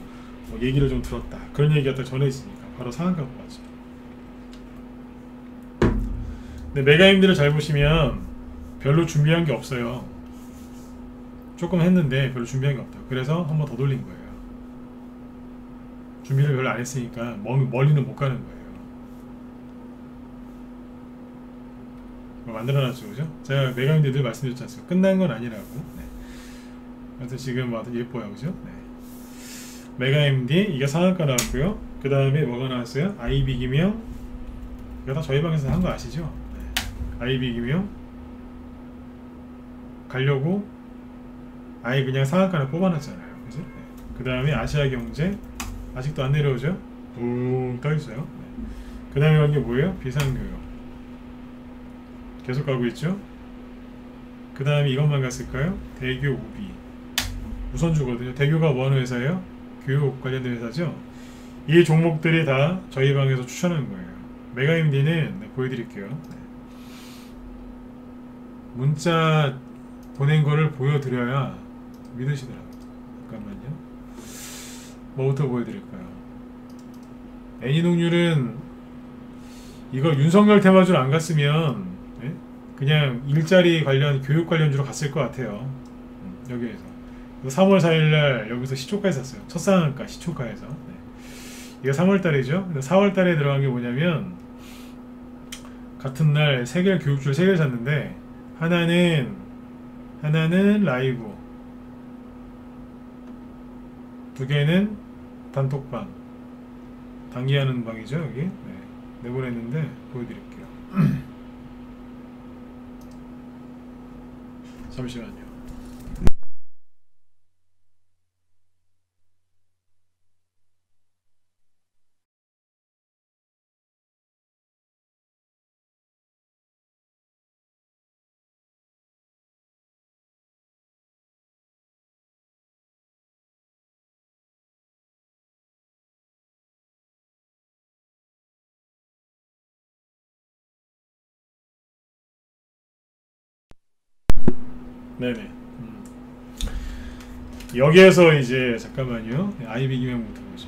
뭐 얘기를 좀 들었다. 그런 얘기가 또 전해지니까 바로 상한가 뽑았죠. 근데 메가임디를 잘 보시면 별로 준비한 게 없어요. 조금 했는데 별로 준비한 게 없다. 그래서 한 번 더 돌린 거예요. 준비를 별로 안 했으니까 멀리는 못 가는 거예요. 만들어놨죠, 그죠? 제가 메가임디 늘 말씀드렸지 않습니까? 끝난 건 아니라고. 네. 그래서 지금 아주 예뻐요, 그죠? 네. 메가임디 이게 상한가 나왔고요. 그 다음에 뭐가 나왔어요? 아이비기명. 이거 다 저희 방에서 한 거 아시죠? 네. 아이비기명 가려고 아예 그냥 상한가를 뽑아놨잖아요, 그죠? 네. 그 다음에 아시아경제 아직도 안 내려오죠? 붕 떠있어요. 네. 그 다음에 간 게 뭐예요? 비상교육. 계속 가고 있죠? 그 다음에 이것만 갔을까요? 대교 우비. 우선주거든요. 대교가 뭐 하는 회사예요? 교육 관련된 회사죠? 이 종목들이 다 저희 방에서 추천한 거예요. 메가임디는 네, 보여드릴게요. 네. 문자 보낸 거를 보여드려야 믿으시더라고요. 잠깐만요. 뭐부터 보여드릴까요? 애니동률은 이거 윤석열 테마주를 안 갔으면 네? 그냥 일자리 관련 교육 관련주로 갔을 것 같아요. 여기에서 3월 4일날 여기서 시초가에 샀어요. 첫 상한가 시초가에서. 네. 이거 3월달이죠. 4월달에 들어간 게 뭐냐면 같은 날 3개를 교육주를 3개를 샀는데 하나는 라이브, 2개는 단톡방, 단기하는 방이죠. 여기 네. 내보냈는데 보여드릴게요. 잠시만요. 네네. 여기에서 이제 잠깐만요. 아이비 기명부터 보죠.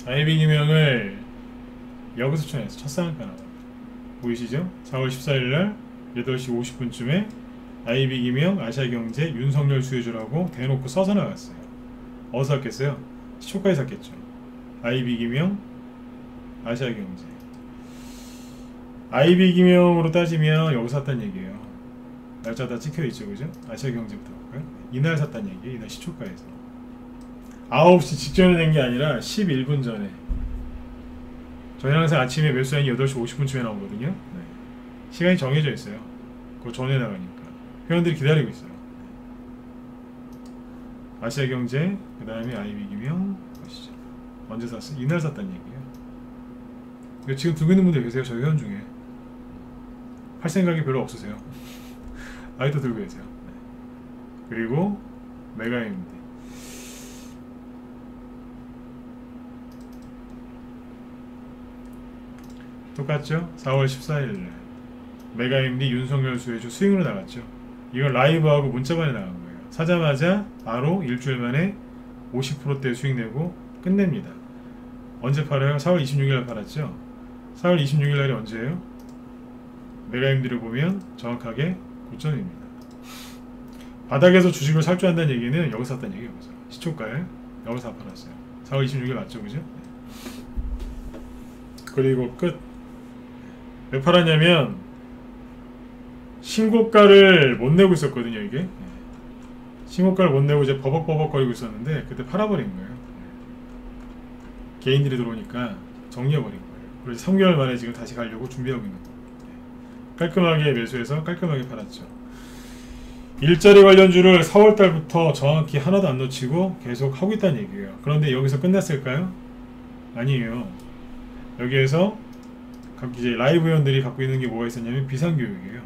아이비 기명을 여기서 추천해서 첫 상한가 나와요. 보이시죠? 4월 14일날 8시 50분쯤에 아이비 기명 아시아경제 윤석열 수혜주라고 대놓고 써서 나갔어요. 어디서 샀겠어요? 시초가에 샀겠죠. 아이비 기명 아시아경제. 아이비 기명으로 따지면 여기서 샀단 얘기예요. 날짜 다 찍혀있죠, 그죠? 아시아경제부터 볼까요? 이날 샀단 얘기예요. 이날 시초가에서 9시 직전에 낸 게 아니라 11분 전에. 저희는 항상 아침에 매수량이 8시 50분쯤에 나오거든요. 네. 시간이 정해져 있어요. 그 전에 나가니까 회원들이 기다리고 있어요. 아시아경제, 그 다음에 아이비기명 보시죠. 언제 샀어요? 이날 샀단 얘기예요. 지금 들고 있는 분들 계세요. 저희 회원 중에 할 생각이 별로 없으세요. 아직도 들고 계세요. 네. 그리고 메가임디 똑같죠? 4월 14일날 메가임디 윤석열 수혜주 스윙으로 나갔죠. 이건 라이브하고 문자반에 나간 거예요. 사자마자 바로 일주일 만에 50%대 수익 내고 끝냅니다. 언제 팔아요? 4월 26일날 팔았죠. 4월 26일날이 언제예요? 메가임디를 보면 정확하게 고점입니다. 바닥에서 주식을 살 줄 안다는 얘기는 여기서 샀다는 얘기예요. 시초가에 여기서 팔았어요. 4월 26일 맞죠? 그죠? 그리고 끝. 왜 팔았냐면 신고가를 못 내고 있었거든요. 이게 신고가를 못 내고 이제 버벅버벅거리고 있었는데 그때 팔아버린 거예요. 개인들이 들어오니까 정리해버린 거예요. 그래서 3개월 만에 지금 다시 가려고 준비하고 있는 거예요. 깔끔하게 매수해서 깔끔하게 팔았죠. 일자리 관련주를 4월달부터 정확히 하나도 안 놓치고 계속 하고 있다는 얘기예요. 그런데 여기서 끝났을까요? 아니에요. 여기에서 이제 라이브 회원들이 갖고 있는 게 뭐가 있었냐면 비상교육이에요.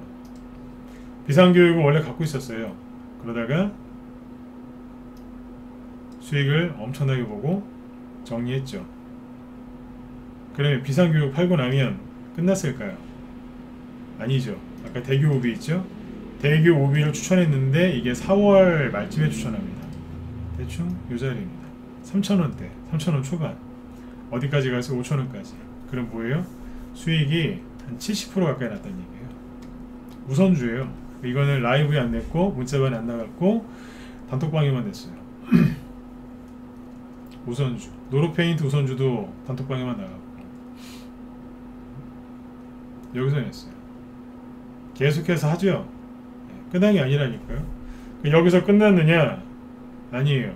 비상교육은 원래 갖고 있었어요. 그러다가 수익을 엄청나게 보고 정리했죠. 그러면 비상교육 팔고 나면 끝났을까요? 아니죠. 아까 대교 오비 있죠? 대교 오비를 추천했는데 이게 4월 말쯤에 추천합니다. 대충 요 자리입니다. 3,000원대, 3,000원 초반. 어디까지 가서 5,000원까지. 그럼 뭐예요? 수익이 한 70% 가까이 났다는 얘기예요. 우선주예요. 이거는 라이브에 안 냈고 문자반에 안 나갔고 단톡방에만 냈어요. 우선주. 노루페인트 우선주도 단톡방에만 나갔고 여기서 냈어요. 계속해서 하죠. 끝난 게 아니라니까요. 여기서 끝났느냐? 아니에요.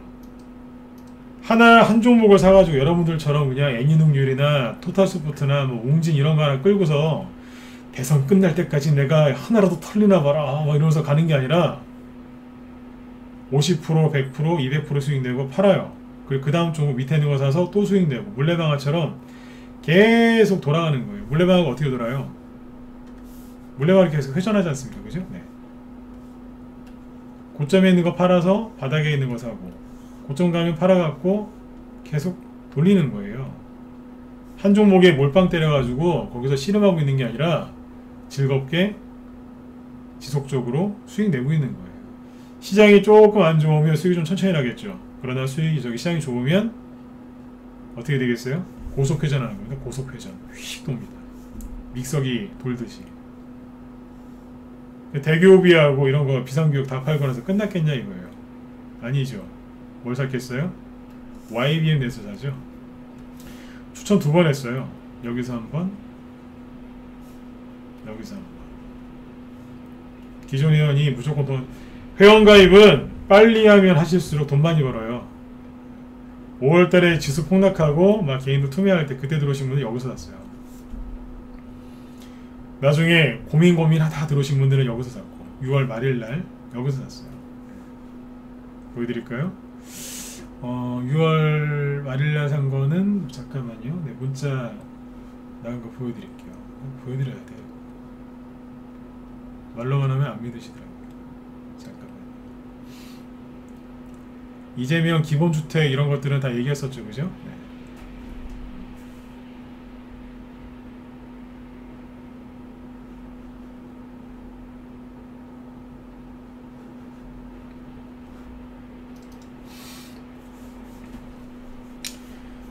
한 종목을 사가지고 여러분들처럼 그냥 애니능률이나 토탈소프트나 뭐 웅진 이런 거 하나 끌고서 대선 끝날 때까지 내가 하나라도 털리나 봐라 막 이러면서 가는 게 아니라 50%, 100%, 200% 수익 내고 팔아요. 그리고 그 다음 종목 밑에 있는 거 사서 또 수익 내고 물레방아처럼 계속 돌아가는 거예요. 물레방아가 어떻게 돌아요? 물레방아가 계속 회전하지 않습니까? 그죠? 네. 고점에 있는 거 팔아서 바닥에 있는 거 사고, 고점 가면 팔아갖고 계속 돌리는 거예요. 한 종목에 몰빵 때려가지고 거기서 씨름하고 있는 게 아니라 즐겁게 지속적으로 수익 내고 있는 거예요. 시장이 조금 안 좋으면 수익이 좀 천천히 나겠죠. 그러나 수익이 시장이 좋으면 어떻게 되겠어요? 고속회전하는 겁니다. 고속회전. 휙 돕니다. 믹서기 돌듯이. 대교비하고 이런 거 비상교육 다 팔고 나서 끝났겠냐 이거예요. 아니죠. 뭘 샀겠어요? YBM 내서 사죠. 추천 2번 했어요. 여기서 한번, 여기서 한번. 기존 회원이 무조건 회원가입은 빨리 하면 하실수록 돈 많이 벌어요. 5월달에 지수 폭락하고 막 개인도 투매할 때 그때 들어오신 분은 여기서 샀어요. 나중에 고민하다 들어오신 분들은 여기서 샀고 6월 말일날 여기서 샀어요. 보여드릴까요? 6월 말일날 산 거는 잠깐만요. 네, 문자 나간 거 보여드릴게요. 보여드려야 돼요. 말로만 하면 안 믿으시더라고요. 잠깐만요. 이재명 기본주택 이런 것들은 다 얘기했었죠, 그죠? 네.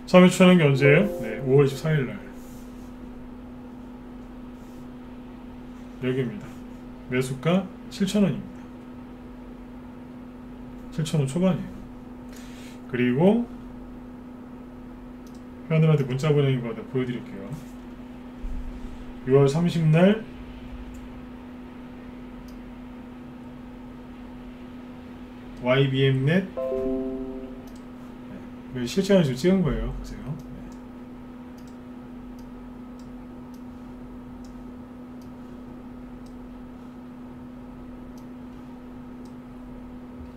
처음에 추천한 게 언제예요? 네, 5월 24일날. 여기입니다. 매수가 7,000원입니다. 7,000원 초반이에요. 그리고 회원들한테 문자 보내는 거 보여드릴게요. 6월 30날 YBMnet 실시간으로 지금 찍은 거예요. 보세요. 네.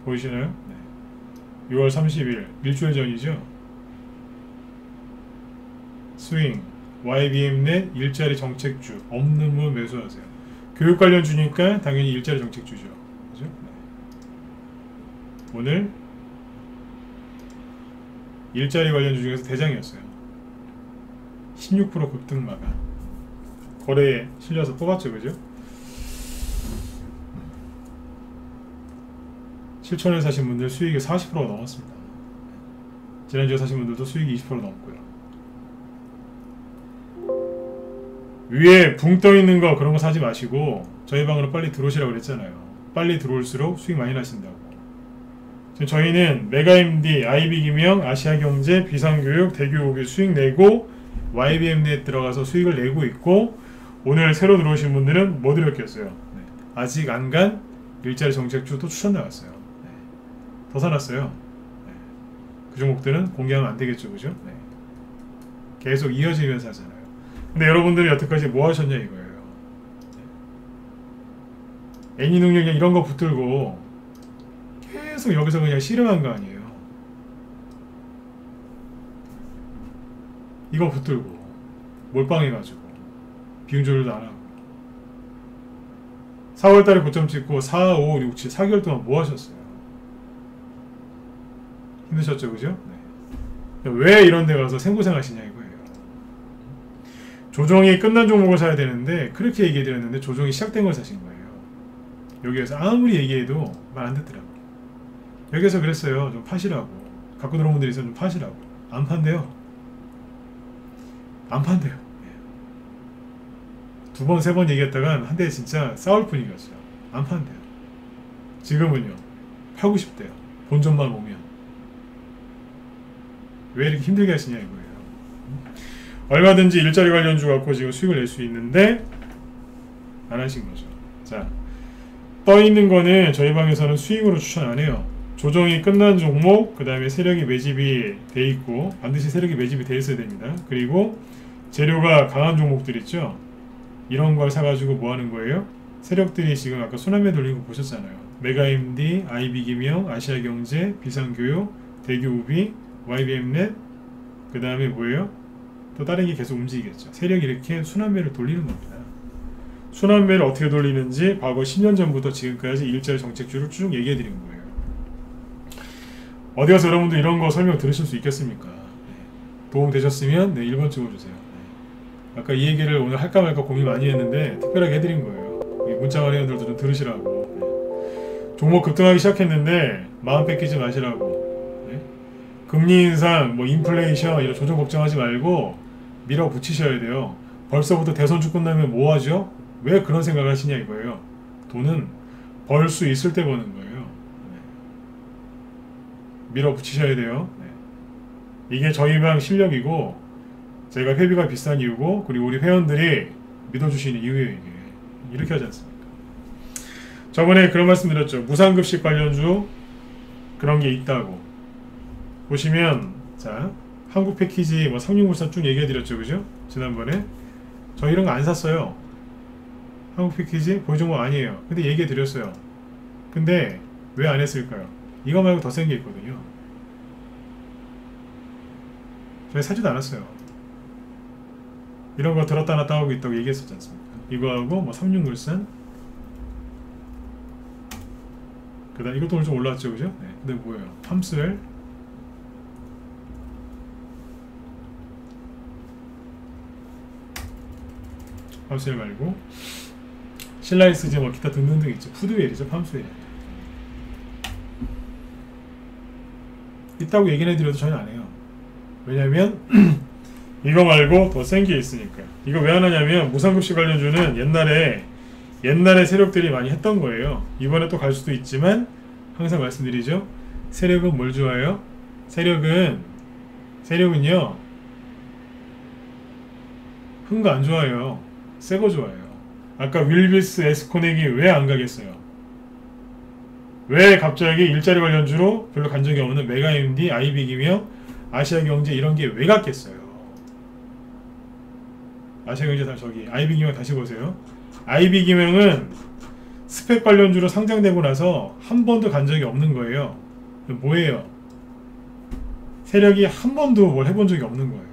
보이시나요? 네. 6월 30일 일주일 전이죠. 스윙 YBMnet 일자리 정책주 없는 분 매수하세요. 교육 관련 주니까 당연히 일자리 정책주죠. 그죠? 네. 오늘 일자리 관련주 중에서 대장이었어요. 16% 급등마가 거래에 실려서 뽑았죠, 그죠? 7,000원에 사신 분들 수익이 40%가 넘었습니다. 지난주에 사신 분들도 수익이 20% 넘고요. 위에 붕 떠 있는 거 그런 거 사지 마시고 저희 방으로 빨리 들어오시라고 그랬잖아요. 빨리 들어올수록 수익 많이 나신다고. 저희는 메가MD, IB기명, 아시아경제, 비상교육, 대교육에 수익 내고 YBMnet 들어가서 수익을 내고 있고 오늘 새로 들어오신 분들은 뭐 드렸겠어요? 네. 아직 안 간 일자리 정책주도 추천 나갔어요. 네. 더 사놨어요. 네. 그 종목들은 공개하면 안 되겠죠, 그죠? 네. 계속 이어지면서 하잖아요. 근데 여러분들이 여태까지 뭐 하셨냐 이거예요. 네. 애니능력 이런 거 붙들고 계속 여기서 그냥 씨름한 거 아니에요. 이거 붙들고 몰빵해가지고 비용 조절도 안 하고 4월달에 고점 찍고 4, 5, 6, 7 4개월 동안 뭐 하셨어요? 힘드셨죠, 그죠? 네. 왜 이런 데 가서 생고생 하시냐 이거예요. 조정이 끝난 종목을 사야 되는데 그렇게 얘기해 드렸는데 조정이 시작된 걸 사신 거예요. 여기에서 아무리 얘기해도 말 안 듣더라고요. 여기서 그랬어요. 좀 파시라고. 갖고 들어온 분들이 있으면 좀 파시라고. 안 판대요. 안 판대요. 두 번, 세 번 얘기했다간 한 대 진짜 싸울 분위기였어요. 안 판대요. 지금은요. 팔고 싶대요. 본전만 오면. 왜 이렇게 힘들게 하시냐 이거예요. 얼마든지 일자리 관련주 갖고 지금 수익을 낼 수 있는데 안 하신 거죠. 자, 떠 있는 거는 저희 방에서는 수익으로 추천 안 해요. 조정이 끝난 종목, 그 다음에 세력이 매집이 돼 있고 반드시 세력이 매집이 돼 있어야 됩니다. 그리고 재료가 강한 종목들 있죠. 이런 걸 사가지고 뭐 하는 거예요? 세력들이 지금 아까 순환매 돌린 거 보셨잖아요. 메가MD, IB기명, 아시아경제, 비상교육, 대교우비, YBMnet, 그 다음에 뭐예요? 또 다른 게 계속 움직이겠죠. 세력이 이렇게 순환매를 돌리는 겁니다. 순환매를 어떻게 돌리는지 과거 10년 전부터 지금까지 일자리 정책주를 쭉 얘기해 드린 거예요. 어디 가서 여러분들 이런 거 설명 들으실 수 있겠습니까? 네. 도움 되셨으면 네, 1번 찍어주세요. 네. 아까 이 얘기를 오늘 할까 말까 고민 많이 했는데 특별하게 해드린 거예요. 문자관 회원들도 좀 들으시라고. 네. 종목 급등하기 시작했는데 마음 뺏기지 마시라고. 네. 금리 인상, 뭐 인플레이션 이런 조정 걱정하지 말고 밀어붙이셔야 돼요. 벌써부터 대선주 끝나면 뭐 하죠? 왜 그런 생각을 하시냐 이거예요. 돈은 벌 수 있을 때 버는 거예요. 네. 밀어붙이셔야 돼요. 네. 이게 저희 방 실력이고 저희가 회비가 비싼 이유고 그리고 우리 회원들이 믿어주시는 이유예요. 이게 이렇게 하지 않습니까? 저번에 그런 말씀 드렸죠. 무상급식 관련주 그런 게 있다고 보시면 자 한국 패키지 뭐 삼육물산 쭉 얘기해 드렸죠. 그죠? 지난번에 저 이런 거 안 샀어요. 한국 패키지 보유 종목 아니에요. 근데 얘기해 드렸어요. 근데 왜 안 했을까요? 이거 말고 더 센 게 있거든요. 저희 사지도 않았어요. 이런 거 들었다 놨다 하고 있다고 얘기했었지 않습니까? 이거하고 뭐 삼육물산 그 다음 이것도 오늘 좀 올라왔죠. 그죠? 네. 근데 뭐예요? 팜스웰 팜스웰 말고 신라이스지 뭐 기타 등등등 있죠. 푸드웰이죠. 팜스웰 있다고 얘기는 해드려도 저는 안 해요. 왜냐면 이거 말고 더 센 게 있으니까. 이거 왜 안 하냐면 무상급식 관련주는 옛날에 세력들이 많이 했던 거예요. 이번에 또 갈 수도 있지만 항상 말씀드리죠. 세력은 뭘 좋아해요? 세력은요 큰 거 안 좋아해요. 새 거 좋아해요. 아까 윌비스 에스코넥이 왜 안 가겠어요? 왜 갑자기 일자리 관련주로 별로 간 적이 없는 메가MD, 아이비기명, 아시아경제 이런 게 왜 갔겠어요? 아시아경제 저기 아이비기명 다시 보세요. 아이비기명은 스펙 관련주로 상장되고 나서 한 번도 간 적이 없는 거예요. 뭐예요? 세력이 한 번도 뭘 해본 적이 없는 거예요.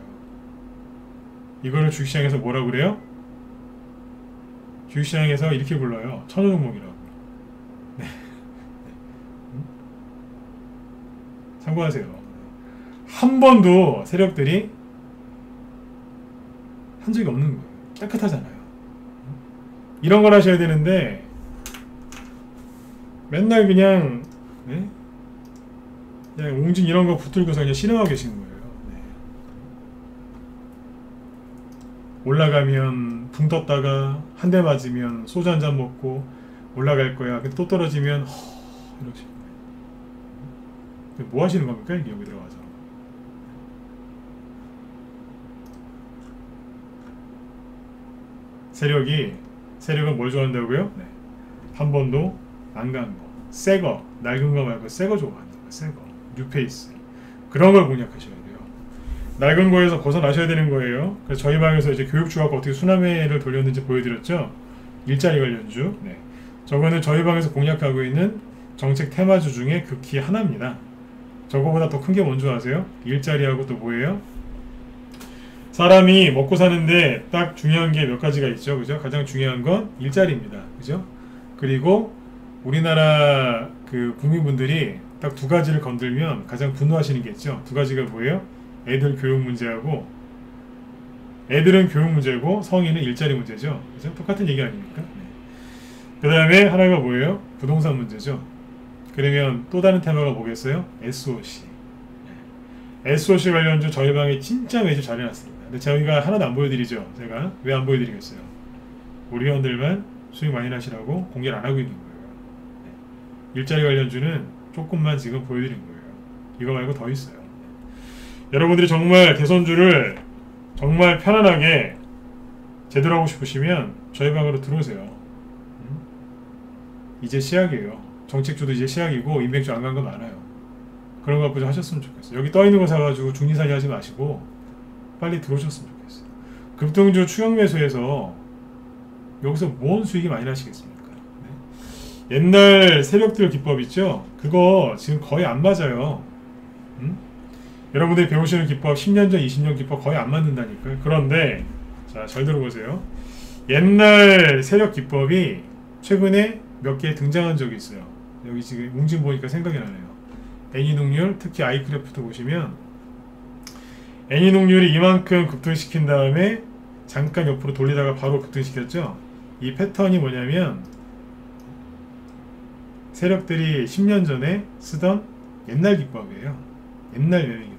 이거를 주식시장에서 뭐라고 그래요? 주식시장에서 이렇게 불러요. 천호종목이라고. 네. 참고하세요. 한 번도 세력들이 한 적이 없는 거예요. 깨끗하잖아요. 이런 걸 하셔야 되는데 맨날 그냥 네? 그냥 옹진 이런 거 붙들고서 그냥 신음하고 계시는 거예요. 네. 올라가면 붕 떴다가 한 대 맞으면 소주 한 잔 먹고 올라갈 거야. 근데 또 떨어지면 이러시는 거예요. 뭐 하시는 겁니까? 여기 들어가서. 세력은 뭘 좋아한다고요? 네. 한 번도 안 간 거. 새 거. 낡은 거 말고 새 거 좋아한다. 새 거. 뉴페이스. 그런 걸 공략하셔야 돼요. 낡은 거에서 벗어나셔야 되는 거예요. 그래서 저희 방에서 이제 교육주하고 어떻게 순환매를 돌렸는지 보여드렸죠. 일자리 관련주. 네. 저거는 저희 방에서 공략하고 있는 정책 테마주 중에 극히 하나입니다. 저거보다 더 큰 게 뭔지 아세요? 일자리하고 또 뭐예요? 사람이 먹고 사는데 딱 중요한 게 몇 가지가 있죠. 그죠? 가장 중요한 건 일자리입니다. 그죠? 그리고 우리나라 그 국민분들이 딱 두 가지를 건들면 가장 분노하시는 게 있죠. 두 가지가 뭐예요? 애들 교육 문제하고 애들은 교육 문제고 성인은 일자리 문제죠. 그죠? 똑같은 얘기 아닙니까? 네. 그 다음에 하나가 뭐예요? 부동산 문제죠. 그러면 또 다른 테마가 뭐겠어요? SOC. SOC 관련주 저희 방에 진짜 매주 잘 해놨습니다. 근데 저희가 하나도 안 보여드리죠. 제가 왜 안 보여드리겠어요? 우리 회원들만 수익 많이 나시라고 공개를 안 하고 있는 거예요. 네. 일자리 관련주는 조금만 지금 보여드린 거예요. 이거 말고 더 있어요. 여러분들이 정말 대선주를 정말 편안하게 제대로 하고 싶으시면 저희 방으로 들어오세요. 이제 시작이에요. 정책주도 이제 시작이고 인맥주 안 간 거 많아요. 그런 거 갖고 좀 하셨으면 좋겠어요. 여기 떠있는 거 사가지고 중리사기 하지 마시고 빨리 들어오셨으면 좋겠어요. 급등주 추격 매수해서 여기서 뭔 수익이 많이 나시겠습니까? 네? 옛날 세력들 기법 있죠? 그거 지금 거의 안 맞아요. 여러분들이 배우시는 기법 10년 전, 20년 기법 거의 안 맞는다니까요. 그런데 자, 잘 들어보세요. 옛날 세력 기법이 최근에 몇 개 등장한 적이 있어요. 여기 지금 웅진 보니까 생각이 나네요. 애니녹률, 특히 아이크래프트 보시면 애니녹률이 이만큼 급등시킨 다음에 잠깐 옆으로 돌리다가 바로 급등시켰죠. 이 패턴이 뭐냐면 세력들이 10년 전에 쓰던 옛날 기법이에요. 옛날 매매 기법.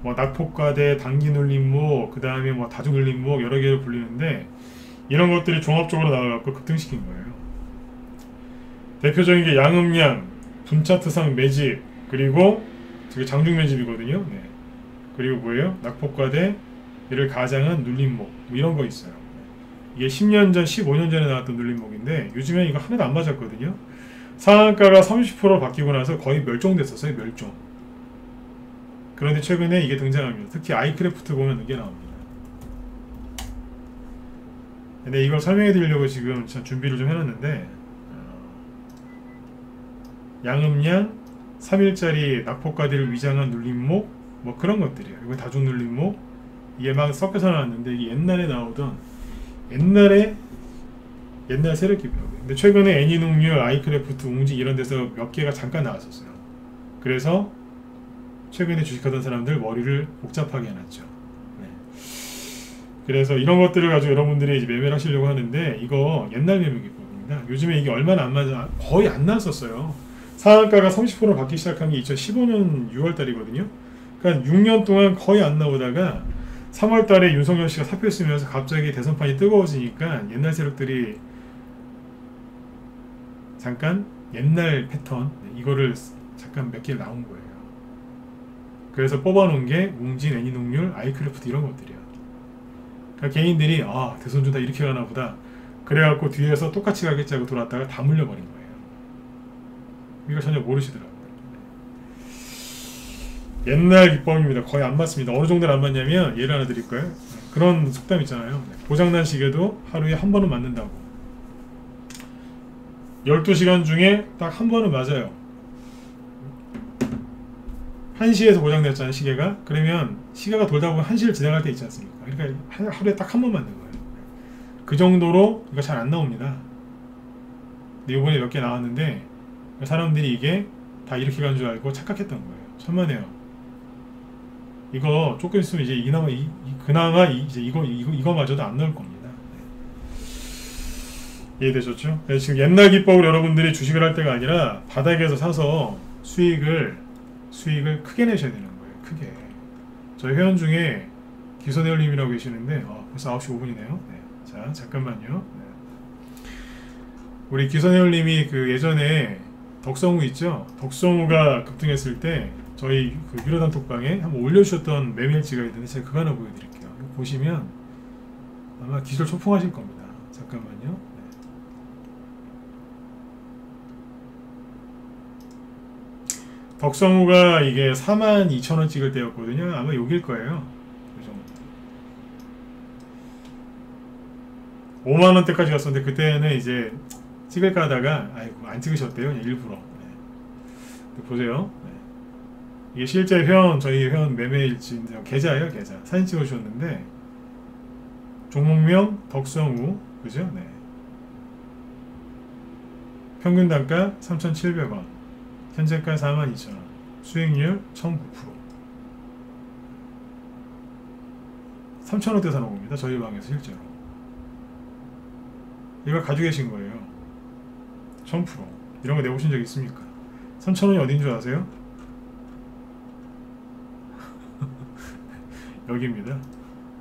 뭐 낙폭과대, 단기눌림목, 그 다음에 뭐 다중눌림목 여러 개를 불리는데 이런 것들이 종합적으로 나와갖고 급등시킨 거예요. 대표적인 게 양음량, 분차트상 매집, 그리고 저게 장중 매집이거든요. 네. 그리고 뭐예요? 낙폭과대, 이를 가장한 눌림목 뭐 이런 거 있어요. 이게 10년 전, 15년 전에 나왔던 눌림목인데 요즘엔 이거 하나도 안 맞았거든요. 상한가가 30% 바뀌고 나서 거의 멸종됐었어요. 멸종. 그런데 최근에 이게 등장합니다. 특히 아이크래프트 보면 이게 나옵니다. 근데 이걸 설명해 드리려고 지금 준비를 좀 해놨는데 양음량 3일짜리 낙폭과대를 위장한 눌림목 뭐 그런 것들이에요. 이거 다중 눌림목 이게 막 섞여서 나왔는데 이게 옛날에 나오던 옛날 세력 기법이에요. 근데 최근에 애니녹률, 아이크래프트, 웅진 이런 데서 몇 개가 잠깐 나왔었어요. 그래서 최근에 주식하던 사람들 머리를 복잡하게 해놨죠. 네. 그래서 이런 것들을 가지고 여러분들이 이제 매매를 하시려고 하는데 이거 옛날 매매 기법입니다. 요즘에 이게 얼마나 안 맞아 거의 안 나왔었어요. 상한가가 30% 받기 시작한 게 2015년 6월달이거든요. 그러니까 6년 동안 거의 안 나오다가 3월달에 윤석열 씨가 사표 쓰면서 갑자기 대선판이 뜨거워지니까 옛날 세력들이 잠깐 옛날 패턴 이거를 잠깐 몇 개 나온 거예요. 그래서 뽑아놓은 게 웅진, 애니녹률, 아이크래프트 이런 것들이야. 그러니까 개인들이 아 대선주 다 이렇게 가나 보다 그래갖고 뒤에서 똑같이 가겠지 하고 돌아왔다가 다 물려버린 거예요. 이걸 전혀 모르시더라고요. 옛날 기법입니다. 거의 안 맞습니다. 어느 정도는 안 맞냐면 예를 하나 드릴까요? 그런 속담 있잖아요. 고장난 시계도 하루에 한 번은 맞는다고. 12시간 중에 딱 한 번은 맞아요. 1시에서 고장냈잖아요, 시계가. 그러면 시계가 돌다 보면 1시를 지나갈 때 있지 않습니까? 그러니까 하루에 딱 한 번 맞는 거예요. 그 정도로 이거 잘 안 나옵니다. 근데 이번에 몇 개 나왔는데 사람들이 이게 다 이렇게 간 줄 알고 착각했던 거예요. 천만에요. 이거 조금 있으면 이제 그나마 이제 이거마저도 안 나올 겁니다. 네. 이해되셨죠? 네, 지금 옛날 기법으로 여러분들이 주식을 할 때가 아니라 바닥에서 사서 수익을 크게 내셔야 되는 거예요. 크게. 저희 회원 중에 기선회원님이라고 계시는데 벌써 9시 5분이네요. 네. 자 잠깐만요. 네. 우리 기선회원님이 그 예전에 덕성우 있죠? 덕성우가 급등했을 때 저희 그 유료 단톡방에 한번 올려주셨던 매매일지가 있는데 제가 그거 하나 보여드릴게요. 이거 보시면 아마 기절 초풍하실 겁니다. 잠깐만요. 네. 덕성우가 이게 42,000원 찍을 때였거든요. 아마 여길 거예요. 그 정도. 5만원대까지 갔었는데 그때는 이제 찍을까 하다가 아이고 안 찍으셨대요. 그냥 일부러. 네. 보세요. 네. 이게 실제 저희 회원 매매일지 계좌예요. 계좌. 사진 찍어주셨는데 종목명 덕성우 그죠? 네. 평균 단가 3,700원 현재가 42,000원 수익률 1,009% 3,000원대 사놓은 겁니다. 저희 방에서 실제로 이걸 가지고 계신 거예요. 1,000% 이런 거 내보신 적 있습니까? 3,000원이 어딘 줄 아세요? 여기입니다.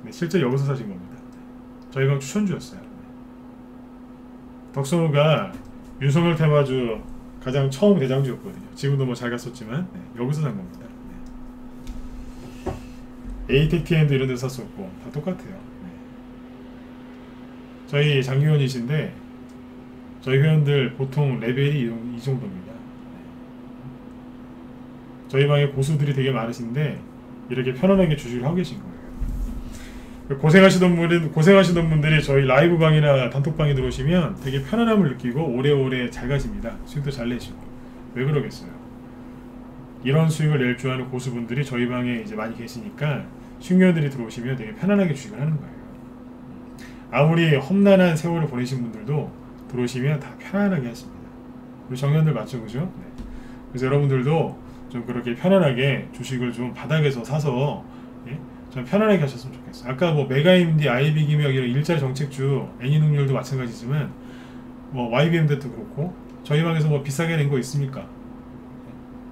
네, 실제 여기서 사신 겁니다. 저희가 추천주였어요. 덕성우가 윤석열 테마주 가장 처음 대장주였거든요. 지금도 뭐 잘 갔었지만 네, 여기서 산 겁니다. 네. 에이텍티엔도 이런 데서 샀었고 다 똑같아요. 네. 저희 장기원이신데 저희 회원들 보통 레벨이 이 정도입니다. 네. 저희 방에 고수들이 되게 많으신데 이렇게 편안하게 주식을 하고 계신 거예요. 고생하시던 분들이 저희 라이브 방이나 단톡방에 들어오시면 되게 편안함을 느끼고 오래오래 잘 가십니다. 수익도 잘 내시고. 왜 그러겠어요? 이런 수익을 낼 줄 아는 고수분들이 저희 방에 이제 많이 계시니까 신규원들이 들어오시면 되게 편안하게 주식을 하는 거예요. 아무리 험난한 세월을 보내신 분들도 들어오시면 다 편안하게 하십니다. 우리 정년들 맞죠, 그죠? 네. 그래서 여러분들도 좀 그렇게 편안하게 주식을 좀 바닥에서 사서 예? 좀 편안하게 하셨으면 좋겠어요. 아까 뭐 메가임디, 아이비기명 이런 일자리 정책주, 애니능률도 마찬가지지만 뭐 YBM도 그렇고 저희 방에서 뭐 비싸게 낸 거 있습니까?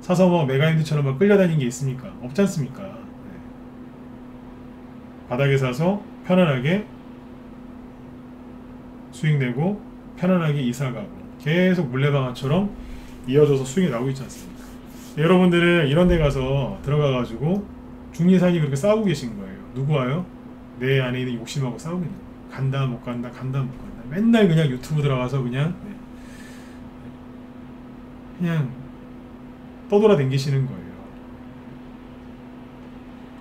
사서 뭐 메가임디처럼 막 끌려다니는 게 있습니까? 없지 않습니까? 네. 바닥에 사서 편안하게 수익 내고 편안하게 이사가고 계속 물레방아처럼 이어져서 수익이 나오고 있지 않습니까? 여러분들은 이런 데 가서 들어가가지고 중리산이 그렇게 싸우고 계신 거예요. 누구 와요? 내 안에 있는 욕심하고 싸우고 있는 거예요. 간다 못 간다 간다 못 간다 맨날 그냥 유튜브 들어가서 그냥 그냥 떠돌아다니시는 거예요.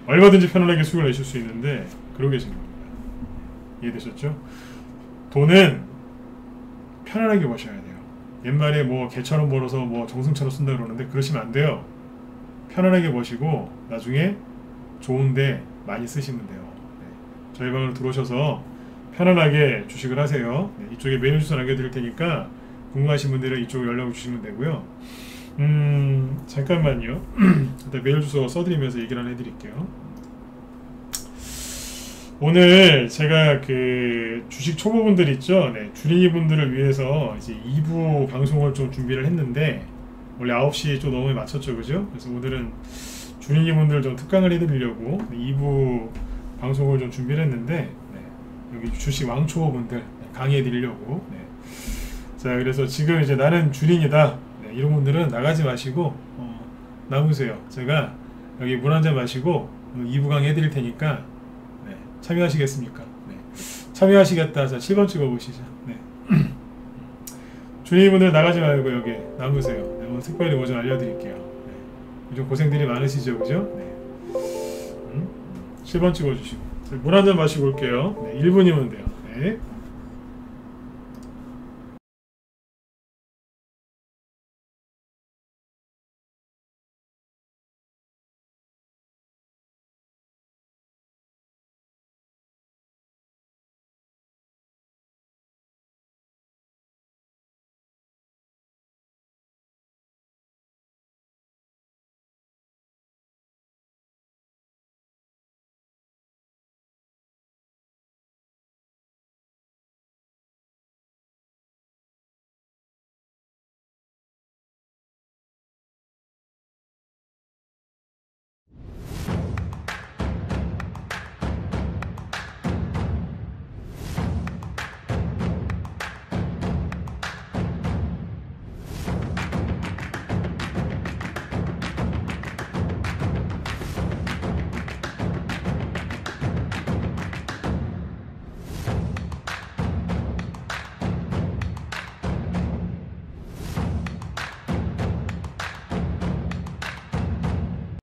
얼마든지 편안하게 수익을 내실 수 있는데 그러고 계신 겁니다. 이해되셨죠? 돈은 편안하게 버셔야 돼요. 옛말에 뭐 개처럼 벌어서 뭐 정승처럼 쓴다 그러는데 그러시면 안 돼요. 편안하게 버시고 나중에 좋은데 많이 쓰시면 돼요. 네. 저희 방으로 들어오셔서 편안하게 주식을 하세요. 네. 이쪽에 메일 주소 남겨드릴 테니까 궁금하신 분들은 이쪽으로 연락을 주시면 되고요. 잠깐만요. 일단 메일 주소 써드리면서 얘기를 하나 해드릴게요. 오늘 제가 그 주식 초보분들 있죠? 네, 주린이 분들을 위해서 이제 2부 방송을 좀 준비를 했는데 원래 9시 좀 넘게 맞췄죠, 그죠? 그래서 오늘은 주린이 분들 좀 특강을 해드리려고 2부 방송을 좀 준비를 했는데 네, 여기 주식 왕초보분들 강의해드리려고 네. 자, 그래서 지금 이제 나는 주린이다 네, 이런 분들은 나가지 마시고 남으세요. 제가 여기 물 한잔 마시고 2부 강의 해드릴 테니까 참여하시겠습니까? 네. 참여하시겠다. 자, 7번 찍어보시죠. 네. 주인분들 나가지 말고 여기 남으세요. 네, 오늘 특별히 뭐 좀 알려드릴게요. 네. 요즘 고생들이 많으시죠, 그죠? 네. 7번 찍어주시고 물 한잔 마시고 올게요. 네, 1분이면 돼요. 네.